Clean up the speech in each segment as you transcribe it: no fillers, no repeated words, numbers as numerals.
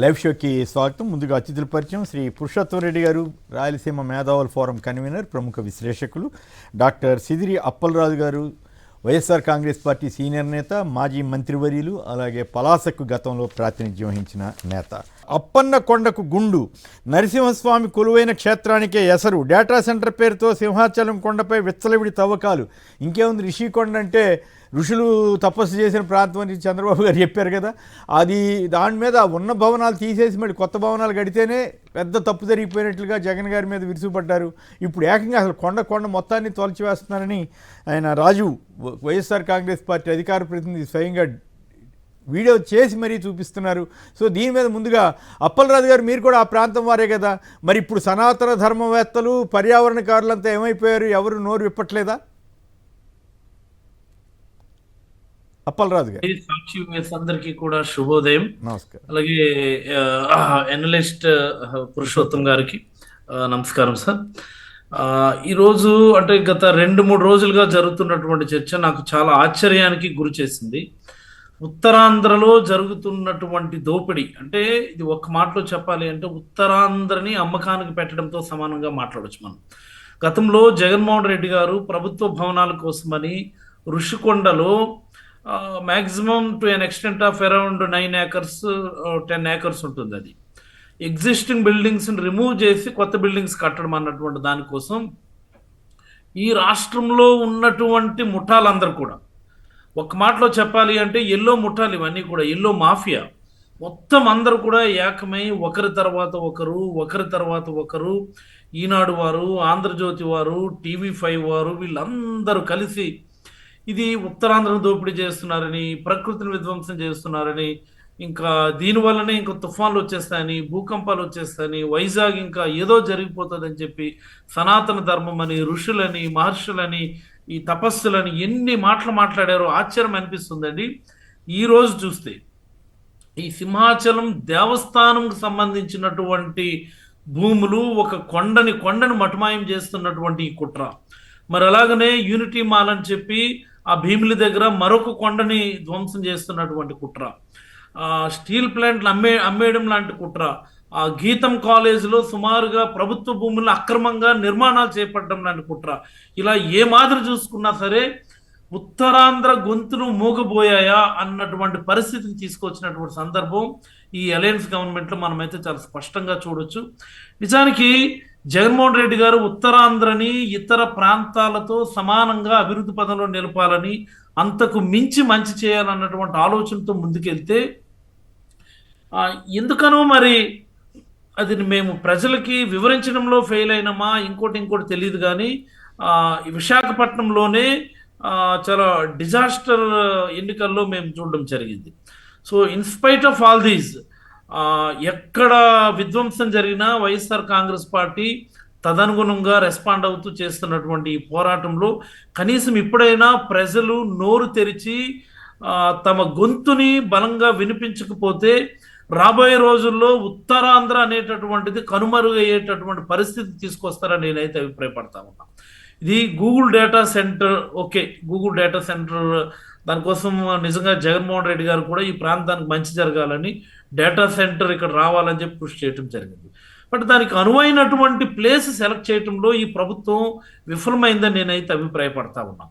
Live షోకి స్వాగతం. ముందుగా అతిథుల పరిచయం. శ్రీ పురుషోత్తం రెడ్డి గారు, రాయలసీమ మేధావుల ఫోరం కన్వీనర్, ప్రముఖ విశ్లేషకులు. డాక్టర్ సిదిరి అప్పలరాజు గారు, వైఎస్ఆర్ కాంగ్రెస్ పార్టీ సీనియర్ నేత, మాజీ మంత్రివర్యులు, అలాగే పలాసకు గతంలో ప్రాతినిధ్యం వహించిన నేత. అప్పన్న కొండకు గుండు, నరసింహస్వామి కొలువైన క్షేత్రానికే ఎసరు, డేటా సెంటర్ పేరుతో సింహాచలం కొండపై విచ్చలవిడి తవ్వకాలు. ఇంకేముంది, రిషికొండ అంటే ఋషులు తపస్సు చేసిన ప్రాంతం అని చంద్రబాబు గారు చెప్పారు కదా. అది దాని మీద ఉన్న భవనాలు తీసేసి మళ్ళీ కొత్త భవనాలు కడితేనే పెద్ద తప్పు జరిగిపోయినట్లుగా జగన్ గారి మీద విరుచుపడ్డారు. ఇప్పుడు ఏకంగా అసలు కొండ మొత్తాన్ని తొలచివేస్తున్నారని ఆయన రాజు, వైఎస్ఆర్ కాంగ్రెస్ పార్టీ అధికార ప్రతినిధి, స్వయంగా వీడియో చేసి మరీ చూపిస్తున్నారు. సో దీని మీద ముందుగా అప్పలరాజు గారు, మీరు కూడా ఆ ప్రాంతం వారే కదా, మరి ఇప్పుడు సనాతన ధర్మవేత్తలు, పర్యావరణకారులంతా ఏమైపోయారు? ఎవరు నోరు విప్పట్లేదా? అప్పలరాజు గారు. సాక్షి వ్యూయర్స్ అందరికీ కూడా శుభోదయం. నమస్కారం. అలాగే ఎనలిస్ట్ పురుషోత్తం గారికి నమస్కారం సార్. ఈరోజు అంటే గత 2-3 రోజులుగా జరుగుతున్నటువంటి చర్చ నాకు చాలా ఆశ్చర్యానికి గురి చేసింది. ఉత్తరాంధ్రలో జరుగుతున్నటువంటి దోపిడీ, అంటే ఇది ఒక్క మాటలో చెప్పాలి అంటే ఉత్తరాంధ్రని అమ్మకానికి పెట్టడంతో సమానంగా మాట్లాడవచ్చు మనం. గతంలో జగన్మోహన్ రెడ్డి గారు ప్రభుత్వ భవనాల కోసమని ఋషికొండలో maximum to an extent of around 9 acres 10 acres ఉంటుంది. అది ఎగ్జిస్టింగ్ బిల్డింగ్స్ని రిమూవ్ చేసి కొత్త బిల్డింగ్స్ కట్టడం అన్నటువంటి దానికోసం ఈ రాష్ట్రంలో ఉన్నటువంటి ముఠాలందరూ కూడా, ఒక మాటలో చెప్పాలి అంటే ఎల్లో ముఠాలు, ఇవన్నీ కూడా ఎల్లో మాఫియా మొత్తం అందరూ కూడా ఏకమై ఒకరి తర్వాత ఒకరు, ఈనాడు వారు, ఆంధ్రజ్యోతి వారు, TV5 వారు, వీళ్ళందరూ కలిసి ఇది ఉత్తరాంధ్రను దోపిడీ చేస్తున్నారని, ప్రకృతిని విధ్వంసం చేస్తున్నారని, ఇంకా దీనివల్లనే ఇంకా తుఫాన్లు వచ్చేస్తాయని, భూకంపాలు వచ్చేస్తాయని, వైజాగ్ ఇంకా ఏదో జరిగిపోతుందని చెప్పి సనాతన ధర్మం అని, ఋషులని, మహర్షులని, ఈ తపస్సులని ఎన్ని మాటలు మాట్లాడారో ఆశ్చర్యం అనిపిస్తుందండి. ఈరోజు చూస్తే ఈ సింహాచలం దేవస్థానంకు సంబంధించినటువంటి భూములు ఒక కొండని మటుమాయం చేస్తున్నటువంటి ఈ కుట్ర, మరి అలాగనే యూనిటీ మాల్ అని చెప్పి ఆ భీమిలి దగ్గర మరొక కొండని ధ్వంసం చేస్తున్నటువంటి కుట్ర, స్టీల్ ప్లాంట్లు అమ్మేయడం లాంటి కుట్ర, ఆ గీతం కాలేజీలో సుమారుగా ప్రభుత్వ భూములను అక్రమంగా నిర్మాణాలు చేపట్టడం లాంటి కుట్ర, ఇలా ఏ మాదిరి చూసుకున్నా సరే ఉత్తరాంధ్ర గొంతును మూగబోయాయా అన్నటువంటి పరిస్థితిని తీసుకొచ్చినటువంటి సందర్భం ఈ అలయన్స్ గవర్నమెంట్లో మనమైతే చాలా స్పష్టంగా చూడొచ్చు. నిజానికి జగన్మోహన్ రెడ్డి గారు ఉత్తరాంధ్రని ఇతర ప్రాంతాలతో సమానంగా అభివృద్ధి పదంలో నిలపాలని, అంతకు మించి మంచి చేయాలన్నటువంటి ఆలోచనతో ముందుకెళ్తే ఎందుకనో మరి అది మేము ప్రజలకి వివరించడంలో ఫెయిల్ అయినామా, ఇంకోటి తెలియదు. కానీ విశాఖపట్నంలోనే చాలా డిజాస్టర్ ఎన్నికల్లో మేము చూడడం జరిగింది. So in spite of all these, ఎక్కడ విధ్వంసం జరిగినా వైఎస్ఆర్ కాంగ్రెస్ పార్టీ తదనుగుణంగా రెస్పాండ్ అవుతూ చేస్తున్నటువంటి ఈ పోరాటంలో కనీసం ఇప్పుడైనా ప్రజలు నోరు తెరిచి తమ గొంతుని బలంగా వినిపించకపోతే రాబోయే రోజుల్లో ఉత్తరాంధ్ర అనేటటువంటిది కనుమరుగయ్యేటటువంటి పరిస్థితి తీసుకొస్తారని నేనైతే అభిప్రాయపడతా ఉన్నా. ఇది Google data centre, okay, Google data centre దానికోసం నిజంగా జగన్మోహన్ రెడ్డి గారు కూడా ఈ ప్రాంతానికి మంచి జరగాలని డేటా సెంటర్ ఇక్కడ రావాలని చెప్పి కృషి చేయడం జరిగింది. బట్ దానికి అనువైనటువంటి ప్లేస్ సెలెక్ట్ చేయడంలో ఈ ప్రభుత్వం విఫలమైందని నేనైతే అభిప్రాయపడతా ఉన్నా.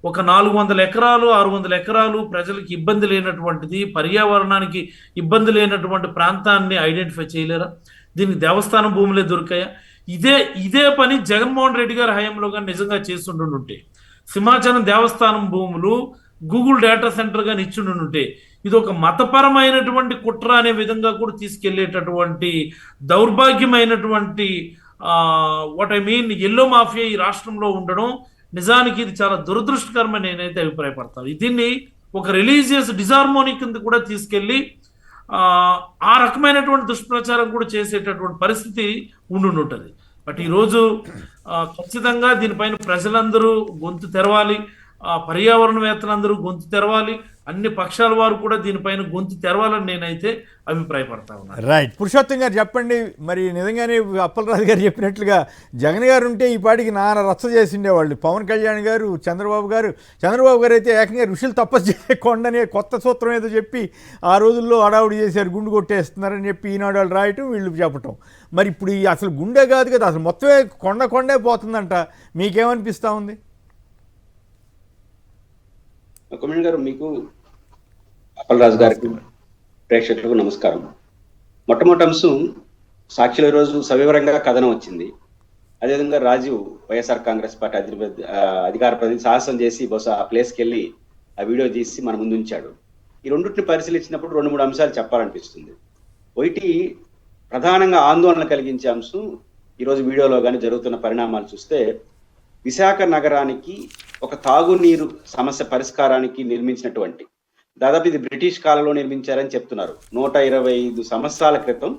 ఒక 400 ఎకరాలు 600 ఎకరాలు ప్రజలకు ఇబ్బంది లేనటువంటిది, పర్యావరణానికి ఇబ్బంది లేనటువంటి ప్రాంతాన్ని ఐడెంటిఫై చేయలేరా? దీనికి దేవస్థానం భూములే దొరికాయా? ఇదే పని జగన్మోహన్ రెడ్డి గారి హయాంలో కానీ నిజంగా చేస్తుంటుంటే, సింహాచలం దేవస్థానం భూములు గూగుల్ డేటా సెంటర్గా ఇచ్చిండుంటే, ఇది ఒక మతపరమైనటువంటి కుట్ర అనే విధంగా కూడా తీసుకెళ్లేటటువంటి దౌర్భాగ్యమైనటువంటి what I mean yellow mafia ఈ రాష్ట్రంలో ఉండడం నిజానికి ఇది చాలా దురదృష్టకరమని నేనైతే అభిప్రాయపడతాను. దీన్ని ఒక రిలీజియస్ డిజార్మోనీ కింద కూడా తీసుకెళ్లి ఆ రకమైనటువంటి దుష్ప్రచారం కూడా చేసేటటువంటి పరిస్థితి ఉండుంటుంది. బట్ ఈరోజు ఖచ్చితంగా దీనిపైన ప్రజలందరూ గొంతు తెరవాలి. పర్యావరణవేత్తలందరూ గొంతు తెరవాలి, అన్ని పక్షాల వారు కూడా దీనిపైన గొంతు తెరవాలని నేనైతే అభిప్రాయపడతా ఉన్నాను. రైట్. పురుషోత్తం గారు చెప్పండి, మరి నిజంగానే అప్పలరాజు గారు చెప్పినట్లుగా జగన్ గారు ఉంటే ఈ పాటికి నాన్న రచ్చ చేసిండేవాళ్ళు. పవన్ కళ్యాణ్ గారు, చంద్రబాబు గారు అయితే ఏకంగా ఋషులు తపస్సు చేసే కొండనే కొత్త సూత్రం ఏదో చెప్పి ఆ రోజుల్లో హడావుడి చేశారు, గుండు కొట్టేస్తున్నారని చెప్పి ఈనాడు వాళ్ళు రాయటం, వీళ్ళు చెప్పటం. మరి ఇప్పుడు ఈ అసలు గుండె కాదు కదా, అసలు మొత్తమే కొండే పోతుందంట. మీకేమనిపిస్తూ ఉంది? కొమ్మినేని గారు, మీకు అప్పలరాజు గారికి ప్రేక్షకులకు నమస్కారం. మొట్టమొదటి అంశం, సాక్షిలో రోజు సవివరంగా కథనం వచ్చింది. అదేవిధంగా రాజీవ్ వైఎస్ఆర్ కాంగ్రెస్ పార్టీ అధికార ప్రతినిధి సాహసం చేసి బహుశా ఆ ప్లేస్కి వెళ్ళి ఆ వీడియో తీసి మన ముందు ఉంచాడు. ఈ రెండింటిని పరిశీలించినప్పుడు 2-3 అంశాలు చెప్పాలనిపిస్తుంది. ఒకటి, ప్రధానంగా ఆందోళన కలిగించే అంశం ఈరోజు వీడియోలో కానీ జరుగుతున్న పరిణామాలు చూస్తే, విశాఖ నగరానికి ఒక తాగునీరు సమస్య పరిష్కారానికి నిర్మించినటువంటి, దాదాపు ఇది బ్రిటిష్ కాలంలో నిర్మించారని చెప్తున్నారు. 125 సంవత్సరాల క్రితం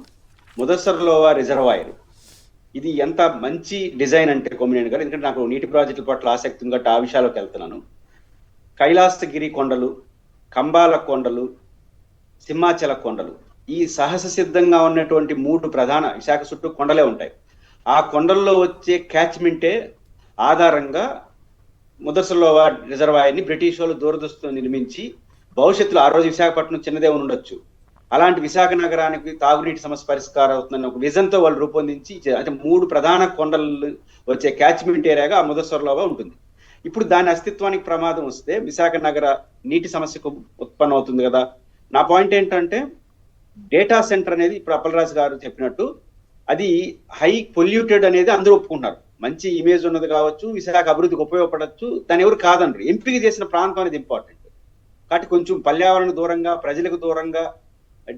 ముదస్సర్లోవా రిజర్వాయర్. ఇది ఎంత మంచి డిజైన్ అంటే కొమ్మినేని గారు, ఎందుకంటే నాకు నీటి ప్రాజెక్టుల పట్ల ఆసక్తి ఉంది కాబట్టి ఆ విషయాల్లోకి వెళ్తున్నాను. కైలాసగిరి కొండలు, కంబాల కొండలు, సింహాచల కొండలు, ఈ సహజ సిద్ధంగా ఉన్నటువంటి 3 ప్రధాన, విశాఖ చుట్టూ కొండలే ఉంటాయి. ఆ కొండల్లో వచ్చే క్యాచ్మెంటే ఆధారంగా ముదస్సర్లోవా రిజర్వాయర్ని బ్రిటిష్ వాళ్ళు దూరదృష్టితో నిర్మించి, భవిష్యత్తులో ఆ రోజు విశాఖపట్నం చిన్నదే ఉండొచ్చు, అలాంటి విశాఖ నగరానికి తాగునీటి సమస్య పరిష్కారం అవుతుందని ఒక విజన్తో వాళ్ళు రూపొందించి, అంటే 3 ప్రధాన కొండలు వచ్చే క్యాచ్మెంట్ ఏరియాగా ఆ ముదస్సర్లోవా ఉంటుంది. ఇప్పుడు దాని అస్తిత్వానికి ప్రమాదం వస్తే విశాఖ నగర నీటి సమస్యకు ఉత్పన్నం అవుతుంది కదా. నా పాయింట్ ఏంటంటే, డేటా సెంటర్ అనేది ఇప్పుడు అప్పలరాజు గారు చెప్పినట్టు అది హై పొల్యూటెడ్ అనేది అందరూ ఒప్పుకుంటున్నారు. మంచి ఇమేజ్ ఉన్నది కావచ్చు, విశాఖ అభివృద్ధికి ఉపయోగపడవచ్చు, దాన్ని ఎవరు కాదంటారు. ఎంపిక చేసిన ప్రాంతం అనేది ఇంపార్టెంట్. కాబట్టి కొంచెం పర్యావరణ దూరంగా, ప్రజలకు దూరంగా,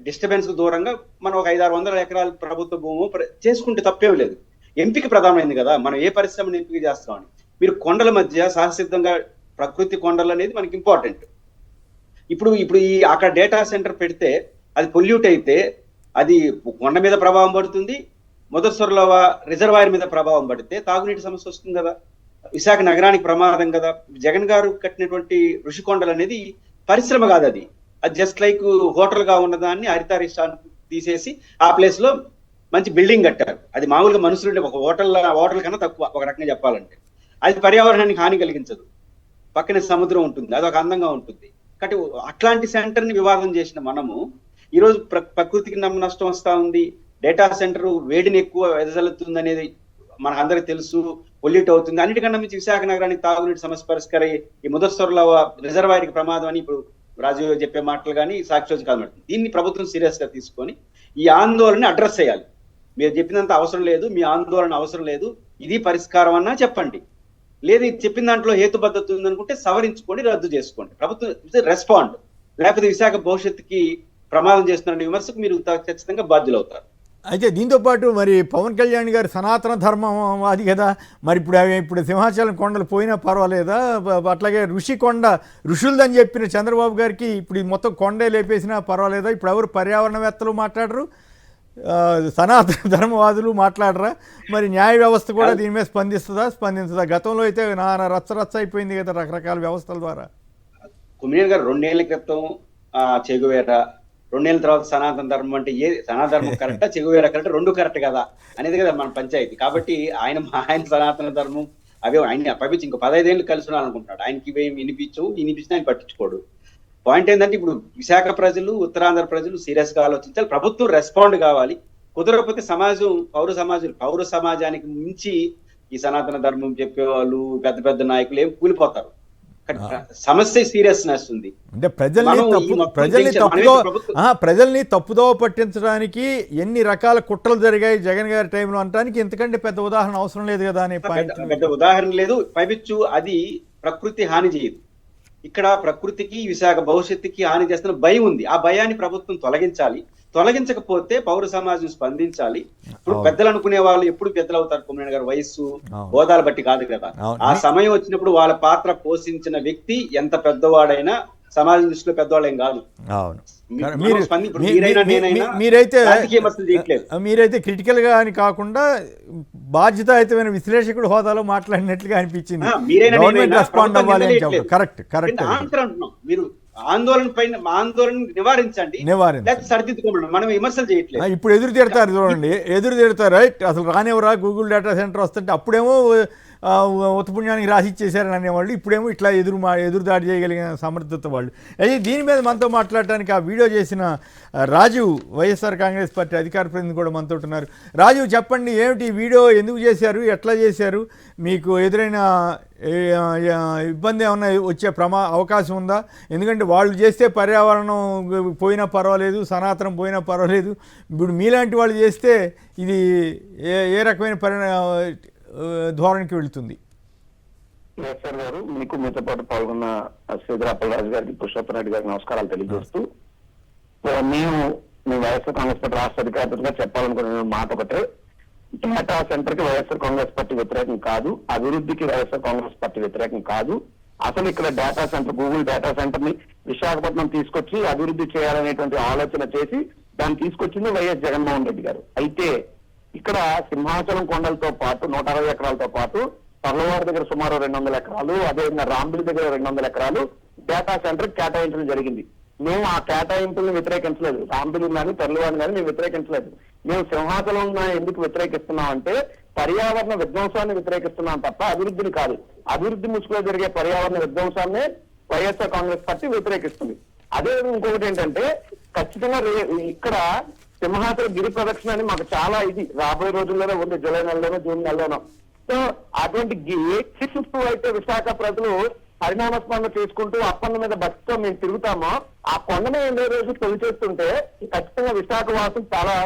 డిస్టర్బెన్స్ దూరంగా మనం ఒక 500-600 ఎకరాల ప్రభుత్వ భూము చేసుకుంటే తప్పేం లేదు. ఎంపిక ప్రధానమైంది కదా, మనం ఏ పరిశ్రమను ఎంపిక చేస్తామని. మీరు కొండల మధ్య సహసిద్ధంగా ప్రకృతి కొండలు అనేది మనకి ఇంపార్టెంట్. ఇప్పుడు ఈ అక్కడ డేటా సెంటర్ పెడితే అది పొల్యూట్ అయితే అది కొండ మీద ప్రభావం పడుతుంది, ముదస్సర్లోవా రిజర్వాయర్ మీద ప్రభావం పడితే తాగునీటి సమస్య వస్తుంది కదా, విశాఖ నగరానికి ప్రమాదం కదా. జగన్ గారు కట్టినటువంటి ఋషికొండలు అనేది పరిశ్రమ కాదు, అది జస్ట్ లైక్ హోటల్ గా ఉన్నదాన్ని హరిత రెస్టారెంట్ తీసేసి ఆ ప్లేస్ లో మంచి బిల్డింగ్ కట్టారు. అది మామూలుగా మనుషులు ఒక హోటల్ కన్నా తక్కువ, ఒక రకంగా చెప్పాలంటే. అది పర్యావరణానికి హాని కలిగించదు, పక్కనే సముద్రం ఉంటుంది, అది ఒక అందంగా ఉంటుంది. కాబట్టి అట్లాంటి సెంటర్ ని వివాదం చేసిన మనము ఈరోజు ప్రకృతికి నష్టం వస్తా ఉంది, డేటా సెంటర్ వేడిని ఎక్కువ వెదజల్లుతుంది అనేది మనకు అందరికి తెలుసు, పొల్యూట్ అవుతుంది. అన్నిటికన్నా మించి విశాఖ నగరానికి తాగునీటి సమస్య పరిష్కారం ఈ ముదస్సర్లోవా రిజర్వాయర్కి ప్రమాదం అని ఇప్పుడు రాజు చెప్పే మాటలు కానీ సాక్షి కాదు. దీన్ని ప్రభుత్వం సీరియస్ గా తీసుకొని ఈ ఆందోళన అడ్రస్ చేయాలి. మీరు చెప్పినంత అవసరం లేదు, మీ ఆందోళన అవసరం లేదు, ఇది పరిష్కారం అన్నా చెప్పండి. లేదు ఇది చెప్పిన దాంట్లో హేతుబద్ధత ఉందనుకుంటే సవరించుకోండి, రద్దు చేసుకోండి. ప్రభుత్వం రెస్పాండ్, లేకపోతే విశాఖ భవిష్యత్తుకి ప్రమాదం చేస్తున్న విమర్శకు మీరు ఖచ్చితంగా బాధ్యులవుతారు. అయితే దీంతోపాటు మరి పవన్ కళ్యాణ్ గారు సనాతన ధర్మం అది కదా, మరి ఇప్పుడు సింహాచలం కొండలు పోయినా పర్వాలేదా? అట్లాగే ఋషులదని చెప్పిన చంద్రబాబు గారికి ఇప్పుడు మొత్తం కొండే లేపేసినా పర్వాలేదా? ఇప్పుడు ఎవరు పర్యావరణవేత్తలు మాట్లాడరు, సనాతన ధర్మవాదులు మాట్లాడరా? మరి న్యాయ వ్యవస్థ కూడా దీని మీద స్పందించదా? గతంలో అయితే నానా రచ్చ అయిపోయింది కదా రకరకాల వ్యవస్థల ద్వారా. కొమ్మినేని గారు 2 ఏళ్ల క్రితం చెగువేరా, 2 ఏళ్ళ తర్వాత సనాతన ధర్మం అంటే సనాతన ధర్మం కరెక్టా, చెగువేరా కరెక్ట్, 2 కరెక్ట్ కదా అనేది కదా మన పంచాయతీ. కాబట్టి ఆయన సనాతన ధర్మం అవే ఆయన పంపించి ఇంకో 15 ఏళ్ళు కలిసి ఉన్నారనుకుంటున్నాడు. ఆయనకి ఇవేమి వినిపించినా ఆయన పట్టించుకోడు. పాయింట్ ఏంటంటే, ఇప్పుడు విశాఖ ప్రజలు, ఉత్తరాంధ్ర ప్రజలు సీరియస్ గా ఆలోచించాలి, ప్రభుత్వం రెస్పాండ్ కావాలి. కుదరకపోతే పౌర సమాజానికి మించి ఈ సనాతన ధర్మం చెప్పేవాళ్ళు, పెద్ద నాయకులు ఏం కూలిపోతారు. సమస్య సీరియస్నెస్ ఉంది. అంటే ప్రజల్ని తప్పుదోవ పట్టించడానికి ఎన్ని రకాల కుట్రలు జరిగాయి జగన్ గారి టైంలో అనడానికి ఎంతకంటే పెద్ద ఉదాహరణ అవసరం లేదు కదా అనే పాయింట్. పెద్ద ఉదాహరణ లేదు. పైపిచ్చు అది ప్రకృతి హాని చేయదు. ఇక్కడ ప్రకృతికి, విశాఖ భవిష్యత్తుకి హాని చేస్తున్న భయం ఉంది. ఆ భయాన్ని ప్రభుత్వం తొలగించాలి. తొలగించకపోతే పౌర సమాజం స్పందించాలి. ఇప్పుడు పెద్దలు అనుకునే వాళ్ళు ఎప్పుడు పెద్దలు అవుతారు కొమ్మినేని గారు, వయస్సు హోదాలు బట్టి కాదు కదా. ఆ సమయం వచ్చినప్పుడు వాళ్ళ పాత్ర పోషించిన వ్యక్తి ఎంత పెద్దవాడైనా సమాజం దృష్టిలో పెద్దవాళ్ళు ఏం కాదు. మీరైతే క్రిటికల్ గా అని కాకుండా బాధ్యతాయుతమైన విశ్లేషకుడు హోదాలో మాట్లాడినట్లుగా అనిపించింది. మీరైనా గవర్నమెంట్ నేనైనా రెస్పాండ్ ప్రభుత్వం అవ్వాలి అని నిందలేయట్లేదు. చెప్పడం కరెక్ట్ కరెక్ట్ ఆన్సర్ అంటున్నాం. మీరు ఆందోళన నివారించండి, లేకపోతే సరిదిద్దుకోమని మనం విమర్శలు చేయట్లేదు. ఇప్పుడు ఎదురు తిడతారు చూడండి, ఎదురు తిడతారు రైట్. అసలు రానివరా గూగుల్ డేటా సెంటర్ వస్తుంటే అప్పుడేమో ఉత్తపుణ్యానికి రాసి ఇచ్చేసారని అనేవాళ్ళు, ఇప్పుడేమో ఇట్లా ఎదురు దాడి చేయగలిగిన సమర్థత వాళ్ళు. అయితే దీని మీద మనతో మాట్లాడటానికి ఆ వీడియో చేసిన రాజీవ్, వైఎస్ఆర్ కాంగ్రెస్ పార్టీ అధికార ప్రతినిధి కూడా మనతో ఉన్నారు. రాజీవ్, చెప్పండి, ఏమిటి ఈ వీడియో, ఎందుకు చేశారు, ఎట్లా చేశారు, మీకు ఎదురైన ఇబ్బంది ఏమన్నా వచ్చే అవకాశం ఉందా? ఎందుకంటే వాళ్ళు చేస్తే పర్యావరణం పోయినా పర్వాలేదు, సనాతనం పోయినా పర్వాలేదు, ఇప్పుడు మీలాంటి వాళ్ళు చేస్తే ఇది ఏ రకమైన ధోరణికి వెళుతుంది? సార్ గారు, మీకు మీతో పాటు పాల్గొన్న శ్రీధర్ అప్పలరాజు గారికి, పురుషోత్తమ రెడ్డి గారికి నమస్కారాలు తెలియజేస్తూ, మేము వైఎస్ఆర్ కాంగ్రెస్ పార్టీ రాష్ట్ర అధికారులుగా చెప్పాలనుకునే మాట ఒకటే, డేటా సెంటర్ కి వైఎస్ఆర్ కాంగ్రెస్ పార్టీ వ్యతిరేకం కాదు, అభివృద్ధికి వైఎస్ఆర్ కాంగ్రెస్ పార్టీ వ్యతిరేకం కాదు. అసలు ఇక్కడ data centre, Google data centre ని విశాఖపట్నం తీసుకొచ్చి అభివృద్ధి చేయాలనేటువంటి ఆలోచన చేసి దాన్ని తీసుకొచ్చింది వైఎస్ జగన్మోహన్ రెడ్డి గారు. అయితే ఇక్కడ సింహాచలం కొండలతో పాటు 160 ఎకరాలతో పాటు పర్లవారి దగ్గర సుమారు 200 ఎకరాలు, అదేవిధంగా రాంబిలి దగ్గర 200 ఎకరాలు డేటా సెంటర్ కేటాయించడం జరిగింది. మేము ఆ కేటాయింపులను వ్యతిరేకించలేదు, రాంబిలి కానీ పర్లవారిని కానీ మేము వ్యతిరేకించలేదు. మేము సింహాచలం ఎందుకు వ్యతిరేకిస్తున్నాం అంటే పర్యావరణ విధ్వంసాన్ని వ్యతిరేకిస్తున్నాం తప్ప అభివృద్ధిని కాదు. అభివృద్ధి ముసుగులో జరిగే పర్యావరణ విధ్వంసాన్ని వైఎస్ఆర్ కాంగ్రెస్ పార్టీ వ్యతిరేకిస్తుంది. అదేవిధంగా ఇంకొకటి ఏంటంటే, ఖచ్చితంగా ఇక్కడ సింహాచలం గిరి ప్రదక్షిణ అని మాకు చాలా ఇది రాబోయే రోజుల్లోనే ఉంది, జూలై నెలలోనో జూన్ నెలలోనో. సో అటువంటి చుట్టూ అయితే విశాఖ ప్రజలు పరిణామస్పందన చేసుకుంటూ అప్పన్న మీద భక్తితో మేము తిరుగుతామో, ఆ కొండనే ఎన్నో రోజు తొలి చేస్తుంటే ఖచ్చితంగా విశాఖ వాసులు చాలా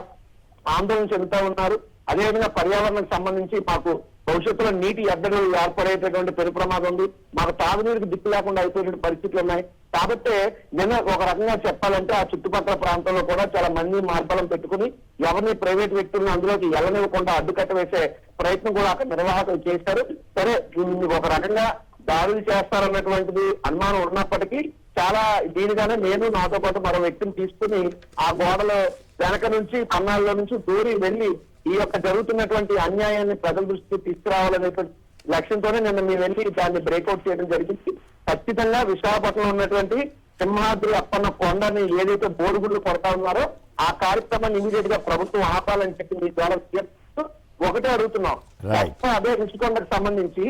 ఆందోళన చెందుతా ఉన్నారు. అదేవిధంగా పర్యావరణానికి సంబంధించి మాకు భవిష్యత్తులో నీటి ఎద్దడి ఏర్పడేటటువంటి పెను ప్రమాదం ఉంది, మాకు తాగునీరుకి దిక్కు లేకుండా అయిపోయిన పరిస్థితులు ఉన్నాయి. కాబట్టి నిన్న ఒక రకంగా చెప్పాలంటే ఆ చుట్టుపక్కల ప్రాంతంలో కూడా చాలా మంది మార్బలం పెట్టుకుని ఎవరిని ప్రైవేట్ వ్యక్తులను అందులోకి వెళ్ళనివ్వకుండా అడ్డుకట్ట వేసే ప్రయత్నం కూడా అక్కడ నిర్వాహకులు చేశారు. సరే, ఒక రకంగా దాడులు చేస్తారన్నటువంటిది అనుమానం ఉన్నప్పటికీ చాలా దీనిగానే నేను నాతో పాటు మరో వ్యక్తిని తీసుకుని ఆ గోడలో వెనక నుంచి పన్నాళ్ళలో నుంచి దూరి వెళ్లి ఈ యొక్క జరుగుతున్నటువంటి అన్యాయాన్ని ప్రజల దృష్టికి తీసుకురావాలనేటువంటి లక్ష్యంతోనే నిన్న మేము వెళ్ళి దాన్ని బ్రేక్అవుట్ చేయడం జరిగింది. ఖచ్చితంగా విశాఖపట్నంలో ఉన్నటువంటి సింహాద్రి అప్పన్న కొండని ఏదైతే బోరుగుళ్ళు కొడతా ఉన్నారో ఆ కార్యక్రమాన్ని ఇమీడియట్ గా ప్రభుత్వం ఆపాలని చెప్పి మీ ద్వారా ఒకటే అడుగుతున్నాం. అదే రుషికొండకు సంబంధించి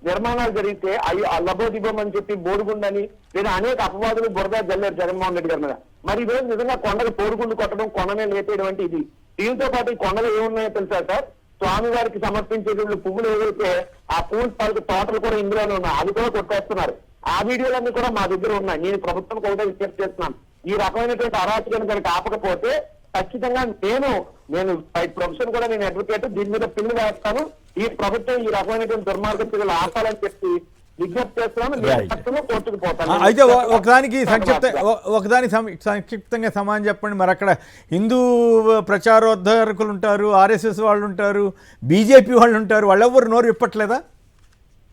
నిర్మాణాలు జరిగితే అయ్యో లబోదిబం అని చెప్పి బోరుగుండని లేదా అనేక అపవాదులు బురద జల్లారు జగన్మోహన్ రెడ్డి గారి మీద. మరి ఈ రోజు నిజంగా కొండకు బోరుగుండు కొట్టడం, కొండనే లేపేయడం అంటే ఇది. దీంతో పాటు ఈ కొండలు ఏమున్నాయో తెలుసా సార్? స్వామి వారికి సమర్పించేటువంటి పువ్వులు ఏవైతే ఆ పువ్వుల పాలకు తోటలు కూడా ఇందులోనే ఉన్నాయి, అది కూడా కొట్టేస్తున్నారు. ఆ వీడియోలన్నీ కూడా మా దగ్గర ఉన్నాయి. నేను ప్రభుత్వం ఒకటే విజ్ఞప్తి చేస్తున్నాను, ఈ రకమైనటువంటి అరాచకాన్ని కనుక ఆపకపోతే ఖచ్చితంగా నేను ప్రొఫెషన్ కూడా నేను అడ్వకేట్, దీని మీద పిల్లు వేస్తాను. ఈ ప్రభుత్వం ఈ రకమైనటువంటి దుర్మార్గ చర్యలు ఆపాలని చెప్పి విజ్ఞప్తి చేస్తున్నాను. కోర్టుకు పోతాను. అయితే ఒకదాని సంక్షిప్తంగా సమాధానం చెప్పండి. మరి అక్కడ హిందూ ప్రచారోద్ధరకులు ఉంటారు, ఆర్ఎస్ఎస్ వాళ్ళు ఉంటారు, బీజేపీ వాళ్ళు ఉంటారు, వాళ్ళెవ్వరు నోరు ఇప్పట్లేదా?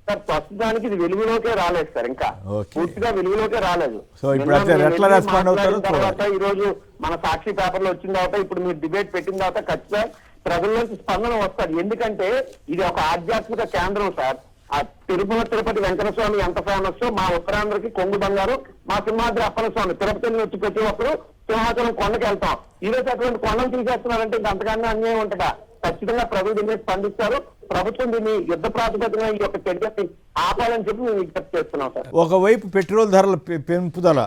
సార్, ప్రస్తుతానికి ఇది వెలుగులోకే రాలేదు సార్, ఇంకా పూర్తిగా వెలుగులోకే రాలేదు. సో ఇప్పుడు ఎట్లా రెస్పాండ్ అవుతారు? తర్వాత ఈ రోజు మన సాక్షి పేపర్ లో వచ్చిన తర్వాత ఇప్పుడు మీరు డిబేట్ పెట్టిన తర్వాత ఖచ్చితంగా ప్రజల నుంచి స్పందన వస్తుంది. ఎందుకంటే ఇది ఒక ఆధ్యాత్మిక కేంద్రం సార్. ఆ తిరుపతి వెంకట స్వామి ఎంత ఫేమస్, మా ఉత్తరాంధ్రకి కొంగు బంగారు, మా సింహాద్రి అప్పన్న స్వామి. తిరుపతిని వచ్చి ప్రతి ఒక్కరు సింహాచలం కొండకి వెళ్తాం. ఈ రోజు అటువంటి కొండలు తీసేస్తున్నారంటే అంతకన్నా అన్యాయం ఉంటుందా? ఖచ్చితంగా ప్రజలు దీన్ని స్పందిస్తారు. ప్రభుత్వం దీన్ని యుద్ధ ప్రాతిపదికన ఈ యొక్క చర్యని ఆపాలని చెప్పి మేము విజ్ఞప్తి చేస్తున్నాం సార్. ఒకవైపు పెట్రోల్ ధరల పెంపుదల,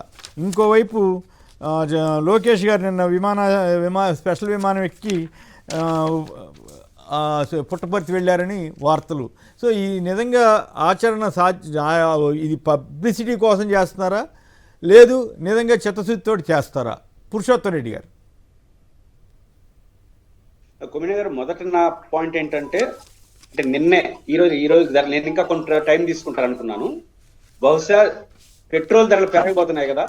ఇంకోవైపు లోకేష్ గారు నిన్న స్పెషల్ విమానం ఎక్కి పుట్టపర్తి వెళ్ళారని వార్తలు. సో ఈ నిజంగా ఆచరణ ఇది పబ్లిసిటీ కోసం చేస్తున్నారా, లేదు నిజంగా చిత్తశుద్ధితో చేస్తారా? పురుషోత్తమ రెడ్డి గారు. కొమ్మినేని గారు, మొదట నా పాయింట్ ఏంటంటే, నిన్నే ఈరోజు ధర నేను ఇంకా కొంత టైం తీసుకుంటారు అనుకున్నాను. బహుశా పెట్రోల్ ధరలు పెరిగిపోతున్నాయి కదా,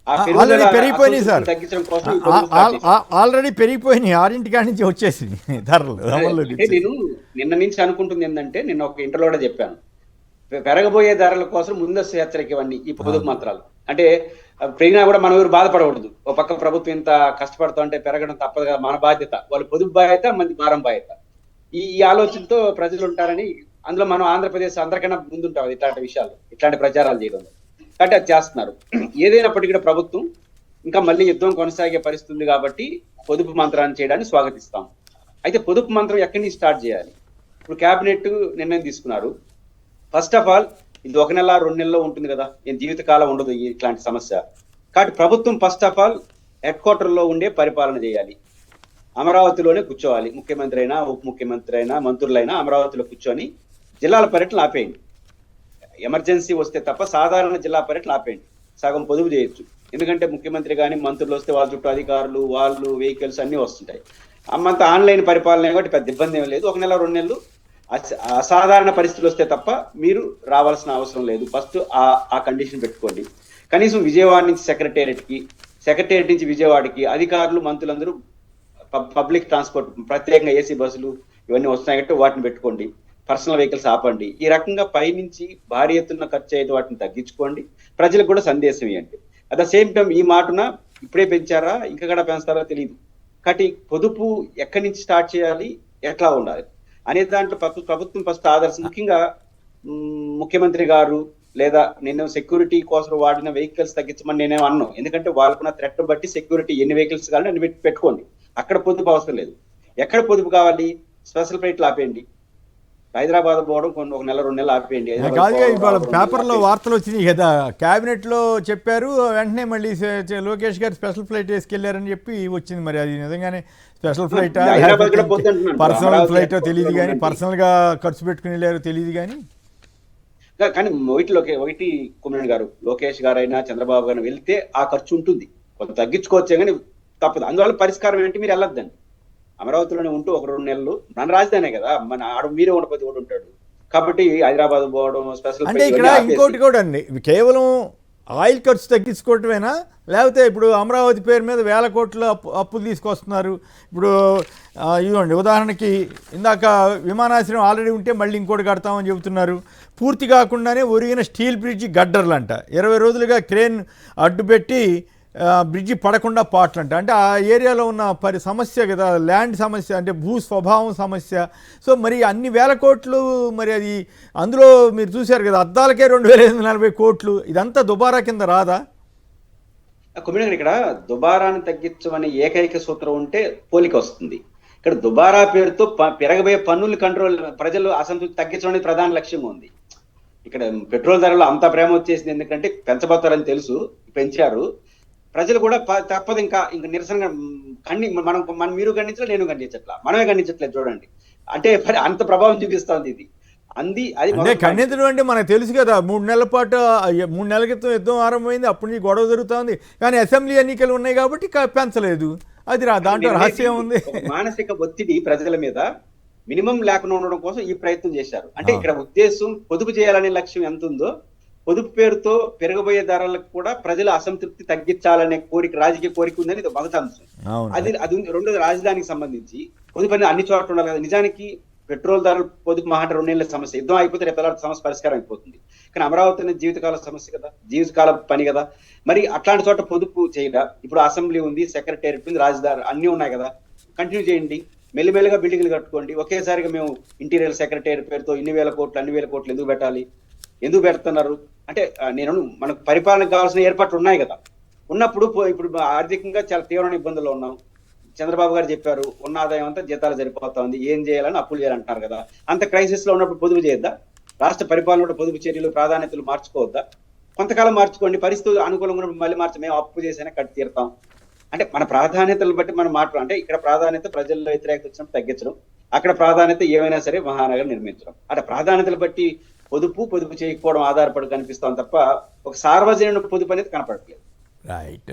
ఆల్రెడీ పెరిగిపోయినాయి సార్, తగ్గించడం కోసం ఆల్రెడీ పెరిగిపోయినాయి, 6 కాడి నుంచి వచ్చేసింది ధరలు. నేను నిన్న నుంచి అనుకుంటుంది ఏంటంటే, నిన్న ఒక ఇంటర్వ్యూలో చెప్పాను, పెరగబోయే ధరల కోసం ముందస్తు హెచ్చరిక ఇవ్వండి ఈ పొదుపు మంత్రాలు. అంటే పెరిగినా కూడా మనం ఎవరు బాధపడకూడదు. ఒక పక్క ప్రభుత్వం ఇంత కష్టపడుతూ అంటే పెరగడం తప్పదు కదా, మన బాధ్యత. వాళ్ళు పొదుపు బాధ్యత, మంది భారం బాధ్యత. ఈ ఆలోచనతో ప్రజలు ఉంటారని, అందులో మనం ఆంధ్రప్రదేశ్ అందరికన్నా ముందుంటాం ఇట్లాంటి విషయాలు, ఇట్లాంటి ప్రచారాలు చేయడం. కాబట్టి అది చేస్తున్నారు. ఏదైనప్పటికీ కూడా ప్రభుత్వం ఇంకా మళ్ళీ యుద్ధం కొనసాగే పరిస్థితి ఉంది కాబట్టి పొదుపు మంత్రాన్ని చేయడాన్ని స్వాగతిస్తాం. అయితే పొదుపు మంత్రం ఎక్కడి నుంచి స్టార్ట్ చేయాలి? ఇప్పుడు కేబినెట్ నిర్ణయం తీసుకున్నారు. ఫస్ట్ ఆఫ్ ఆల్ ఇది 1 నెల 2 నెలల్లో ఉంటుంది కదా, ఏం జీవితకాలం ఉండదు ఇట్లాంటి సమస్య. కాబట్టి ప్రభుత్వం ఫస్ట్ ఆఫ్ ఆల్ హెడ్ క్వార్టర్లో ఉండే పరిపాలన చేయాలి. అమరావతిలోనే కూర్చోవాలి. ముఖ్యమంత్రి అయినా, ఉప ముఖ్యమంత్రి అయినా, మంత్రులైనా అమరావతిలో కూర్చొని జిల్లాల పర్యటన ఆపేయండి. ఎమర్జెన్సీ వస్తే తప్ప సాధారణ జిల్లా పర్యటన ఆపేయండి. సగం పొదుపు చేయొచ్చు. ఎందుకంటే ముఖ్యమంత్రి కానీ మంత్రులు వస్తే వాళ్ళ చుట్టూ అధికారులు, వాళ్ళు, వెహికల్స్ అన్నీ వస్తుంటాయి. అమ్మంతా ఆన్లైన్ పరిపాలన కాబట్టి పెద్ద ఇబ్బంది ఏం లేదు. 1 నెల 2 నెలలు అసాధారణ పరిస్థితులు వస్తే తప్ప మీరు రావాల్సిన అవసరం లేదు. ఫస్ట్ ఆ కండిషన్ పెట్టుకోండి. కనీసం విజయవాడ నుంచి సెక్రటేరియట్ నుంచి విజయవాడకి అధికారులు, మంత్రులందరూ పబ్లిక్ ట్రాన్స్పోర్ట్, ప్రత్యేకంగా ఏసీ బస్సులు ఇవన్నీ వస్తున్నాయి కాబట్టి వాటిని పెట్టుకోండి. పర్సనల్ వెహికల్స్ ఆపండి. ఈ రకంగా పైనుంచి భారీ ఎత్తున ఖర్చు అయ్యే వాటిని తగ్గించుకోండి. ప్రజలకు కూడా సందేశం ఇవ్వండి. అట్ ద సేమ్ టైం ఈ మాటన ఇప్పుడే పెంచారా ఇంకా కూడా పెంచుతారో తెలియదు. కాబట్టి పొదుపు ఎక్కడి నుంచి స్టార్ట్ చేయాలి, ఎట్లా ఉండాలి అనే దాంట్లో ప్రభుత్వం ఫస్ట్ ఆదర్శం. ముఖ్యంగా ముఖ్యమంత్రి గారు లేదా నేను సెక్యూరిటీ కోసం వాడిన వెహికల్స్ తగ్గించమని నేనేం అన్నాను. ఎందుకంటే వాళ్ళకున్న థ్రెట్ బట్టి సెక్యూరిటీ ఎన్ని వెహికల్స్ కావాలని అన్ని పెట్టుకోండి. అక్కడ పొదుపు అవసరం లేదు. ఎక్కడ పొదుపు కావాలి? స్పెషల్ ఫ్లైట్లు ఆపేయండి. హైదరాబాద్ పోవడం 1 నెల 2 నెలలు ఆపేయండి. కాదుగా ఇవాళ పేపర్లో వార్తలు వచ్చినాయి కదా, క్యాబినెట్లో చెప్పారు, వెంటనే మళ్ళీ లోకేష్ గారు స్పెషల్ ఫ్లైట్ వేసుకెళ్లారని చెప్పి వచ్చింది. మరి అది నిజంగానే స్పెషల్ ఫ్లైట్, పర్సనల్ ఫ్లైట్ తెలియదు కానీ, పర్సనల్ గా ఖర్చు పెట్టుకుని వెళ్ళారు తెలియదు కానీ. కానీ ఒకటి కుమ్మరేణి గారు, లోకేష్ గారైనా చంద్రబాబు గారు వెళ్తే ఆ ఖర్చు ఉంటుంది, కొంత తగ్గించుకోవచ్చే కానీ తప్పదు. అందువల్ల పరిష్కారం ఏంటి? మీరు వెళ్ళొద్దండి. అమరావతిలోనే ఉంటూ 1-2 నెలలు, మన రాజధానే కదా, మన ఆడ మీరే ఉండకపోతే కూడా ఉంటాడు. కాబట్టి హైదరాబాద్ పోవడం స్పెషల్ అంటే ఇక్కడ ఇంకోటి కూడా అండి, కేవలం ఆయిల్ ఖర్చు తగ్గించుకోవటమేనా, లేకపోతే ఇప్పుడు అమరావతి పేరు మీద 1000 కోట్ల అప్పులు తీసుకొస్తున్నారు. ఇప్పుడు ఇవ్వండి ఉదాహరణకి, ఇందాక విమానాశ్రయం ఆల్రెడీ ఉంటే మళ్ళీ ఇంకోటి కడతామని చెబుతున్నారు. పూర్తి కాకుండానే ఒరిగిన స్టీల్ బ్రిడ్జి గడ్డర్లంట, 20 రోజులుగా క్రేన్ అడ్డుపెట్టి బ్రిడ్జి పడకుండా పాటలంట. అంటే ఆ ఏరియాలో ఉన్న సమస్య కదా, ల్యాండ్ సమస్య, అంటే భూ స్వభావం సమస్య. సో మరి అన్ని 1000 కోట్లు, మరి అది అందులో మీరు చూశారు కదా, అద్దాలకే 2540 కోట్లు. ఇదంతా దుబారా కింద రాదా? కుమ్మరేణి, ఇక్కడ దుబారాన్ని తగ్గించమనే ఏకైక సూత్రం ఉంటే పోలిక వస్తుంది. ఇక్కడ దుబారా పేరుతో పెరగబోయే పన్నులు కంట్రోల్, ప్రజలు అసంతృప్తి తగ్గించడం అనేది ప్రధాన లక్ష్యంగా ఉంది. ఇక్కడ పెట్రోల్ ధరలో అంత ప్రేమ వచ్చేసింది, ఎందుకంటే పెంచబోతారని తెలుసు, పెంచారు. ప్రజలు కూడా తప్పదు, ఇంకా నిరసనగా మీరు ఖండించలే, నేను ఖండించట్లా, మనమే ఖండించట్లేదు. చూడండి, అంటే అంత ప్రభావం చూపిస్తుంది ఇది. అంటే ఖండించడం అంటే మనకు తెలుసు కదా, 3 నెలల పాటు, 3 నెలల క్రితం యుద్ధం ఆరంభమైంది, అప్పటి నుంచి గొడవ జరుగుతుంది. కానీ అసెంబ్లీ ఎన్నికలు ఉన్నాయి కాబట్టి పెంచలేదు. అది దాంట్లో రహస్యం ఉంది. మానసిక ఒత్తిడి ప్రజల మీద మినిమం లేకుండా ఉండడం కోసం ఈ ప్రయత్నం చేశారు. అంటే ఇక్కడ ఉద్దేశం పొదుపు చేయాలనే లక్ష్యం ఎంత ఉందో, పొదుపు పేరుతో పెరగబోయే ధరలకు కూడా ప్రజల అసంతృప్తి తగ్గించాలనే కోరిక, రాజకీయ కోరిక ఉందని ఇది మొదటి అంశం. అది రెండోది, రాజధానికి సంబంధించి పొదుపు అనేది అన్ని చోట్ల ఉండాలి కదా. నిజానికి పెట్రోల్ ధరలు పొదుపు మహా 2 నెలల సమస్య, యుద్ధం అయిపోతే రేపు సమస్య పరిష్కారం అయిపోతుంది. కానీ అమరావతి అనేది జీవితకాల సమస్య కదా, జీవితకాల పని కదా. మరి అట్లాంటి చోట పొదుపు చేయరా? ఇప్పుడు అసెంబ్లీ ఉంది, సెక్రటేరియట్ ఉంది, రాజధాని అన్ని ఉన్నాయి కదా, కంటిన్యూ చేయండి. మెల్లిమెల్లిగా బిల్డింగ్లు కట్టుకోండి. ఒకేసారిగా మేము ఇంటీరియర్ సెక్రటేరియట్ పేరుతో ఇన్ని 1000 కోట్లు, అన్ని 1000 కోట్లు ఎందుకు పెట్టాలి? ఎందుకు పెడుతున్నారు అంటే, మనకు పరిపాలనకు కావాల్సిన ఏర్పాట్లు ఉన్నాయి కదా. ఉన్నప్పుడు ఇప్పుడు ఆర్థికంగా చాలా తీవ్రమైన ఇబ్బందుల్లో ఉన్నాం. చంద్రబాబు గారు చెప్పారు, ఉన్న ఆదాయం అంతా జీతాలు సరిపోతా ఉంది, ఏం చేయాలని అప్పులు చేయాలంటున్నారు కదా. అంత క్రైసిస్ లో ఉన్నప్పుడు పొదుపు చేయొద్దా? రాష్ట్ర పరిపాలన పొదుపు చర్యలు, ప్రాధాన్యతలు మార్చుకోవద్దా? కొంతకాలం మార్చుకోండి, పరిస్థితులు అనుకూలంగా మళ్ళీ మేము అప్పు చేసైనా కట్టి తీరుతాం. అంటే మన ప్రాధాన్యతలు బట్టి మనం అంటే ఇక్కడ ప్రాధాన్యత ప్రజల్లో వ్యతిరేకత వచ్చినప్పుడు తగ్గించడం, అక్కడ ప్రాధాన్యత ఏమైనా సరే మహానగరం నిర్మించడం. అంటే ప్రాధాన్యతలు బట్టి పొదుపు చేయకపోవడం ఆధారపడి కనిపిస్తాం తప్ప ఒక సార్వజనిక పొదుపు అనేది కనపడట్లేదు. రైట్.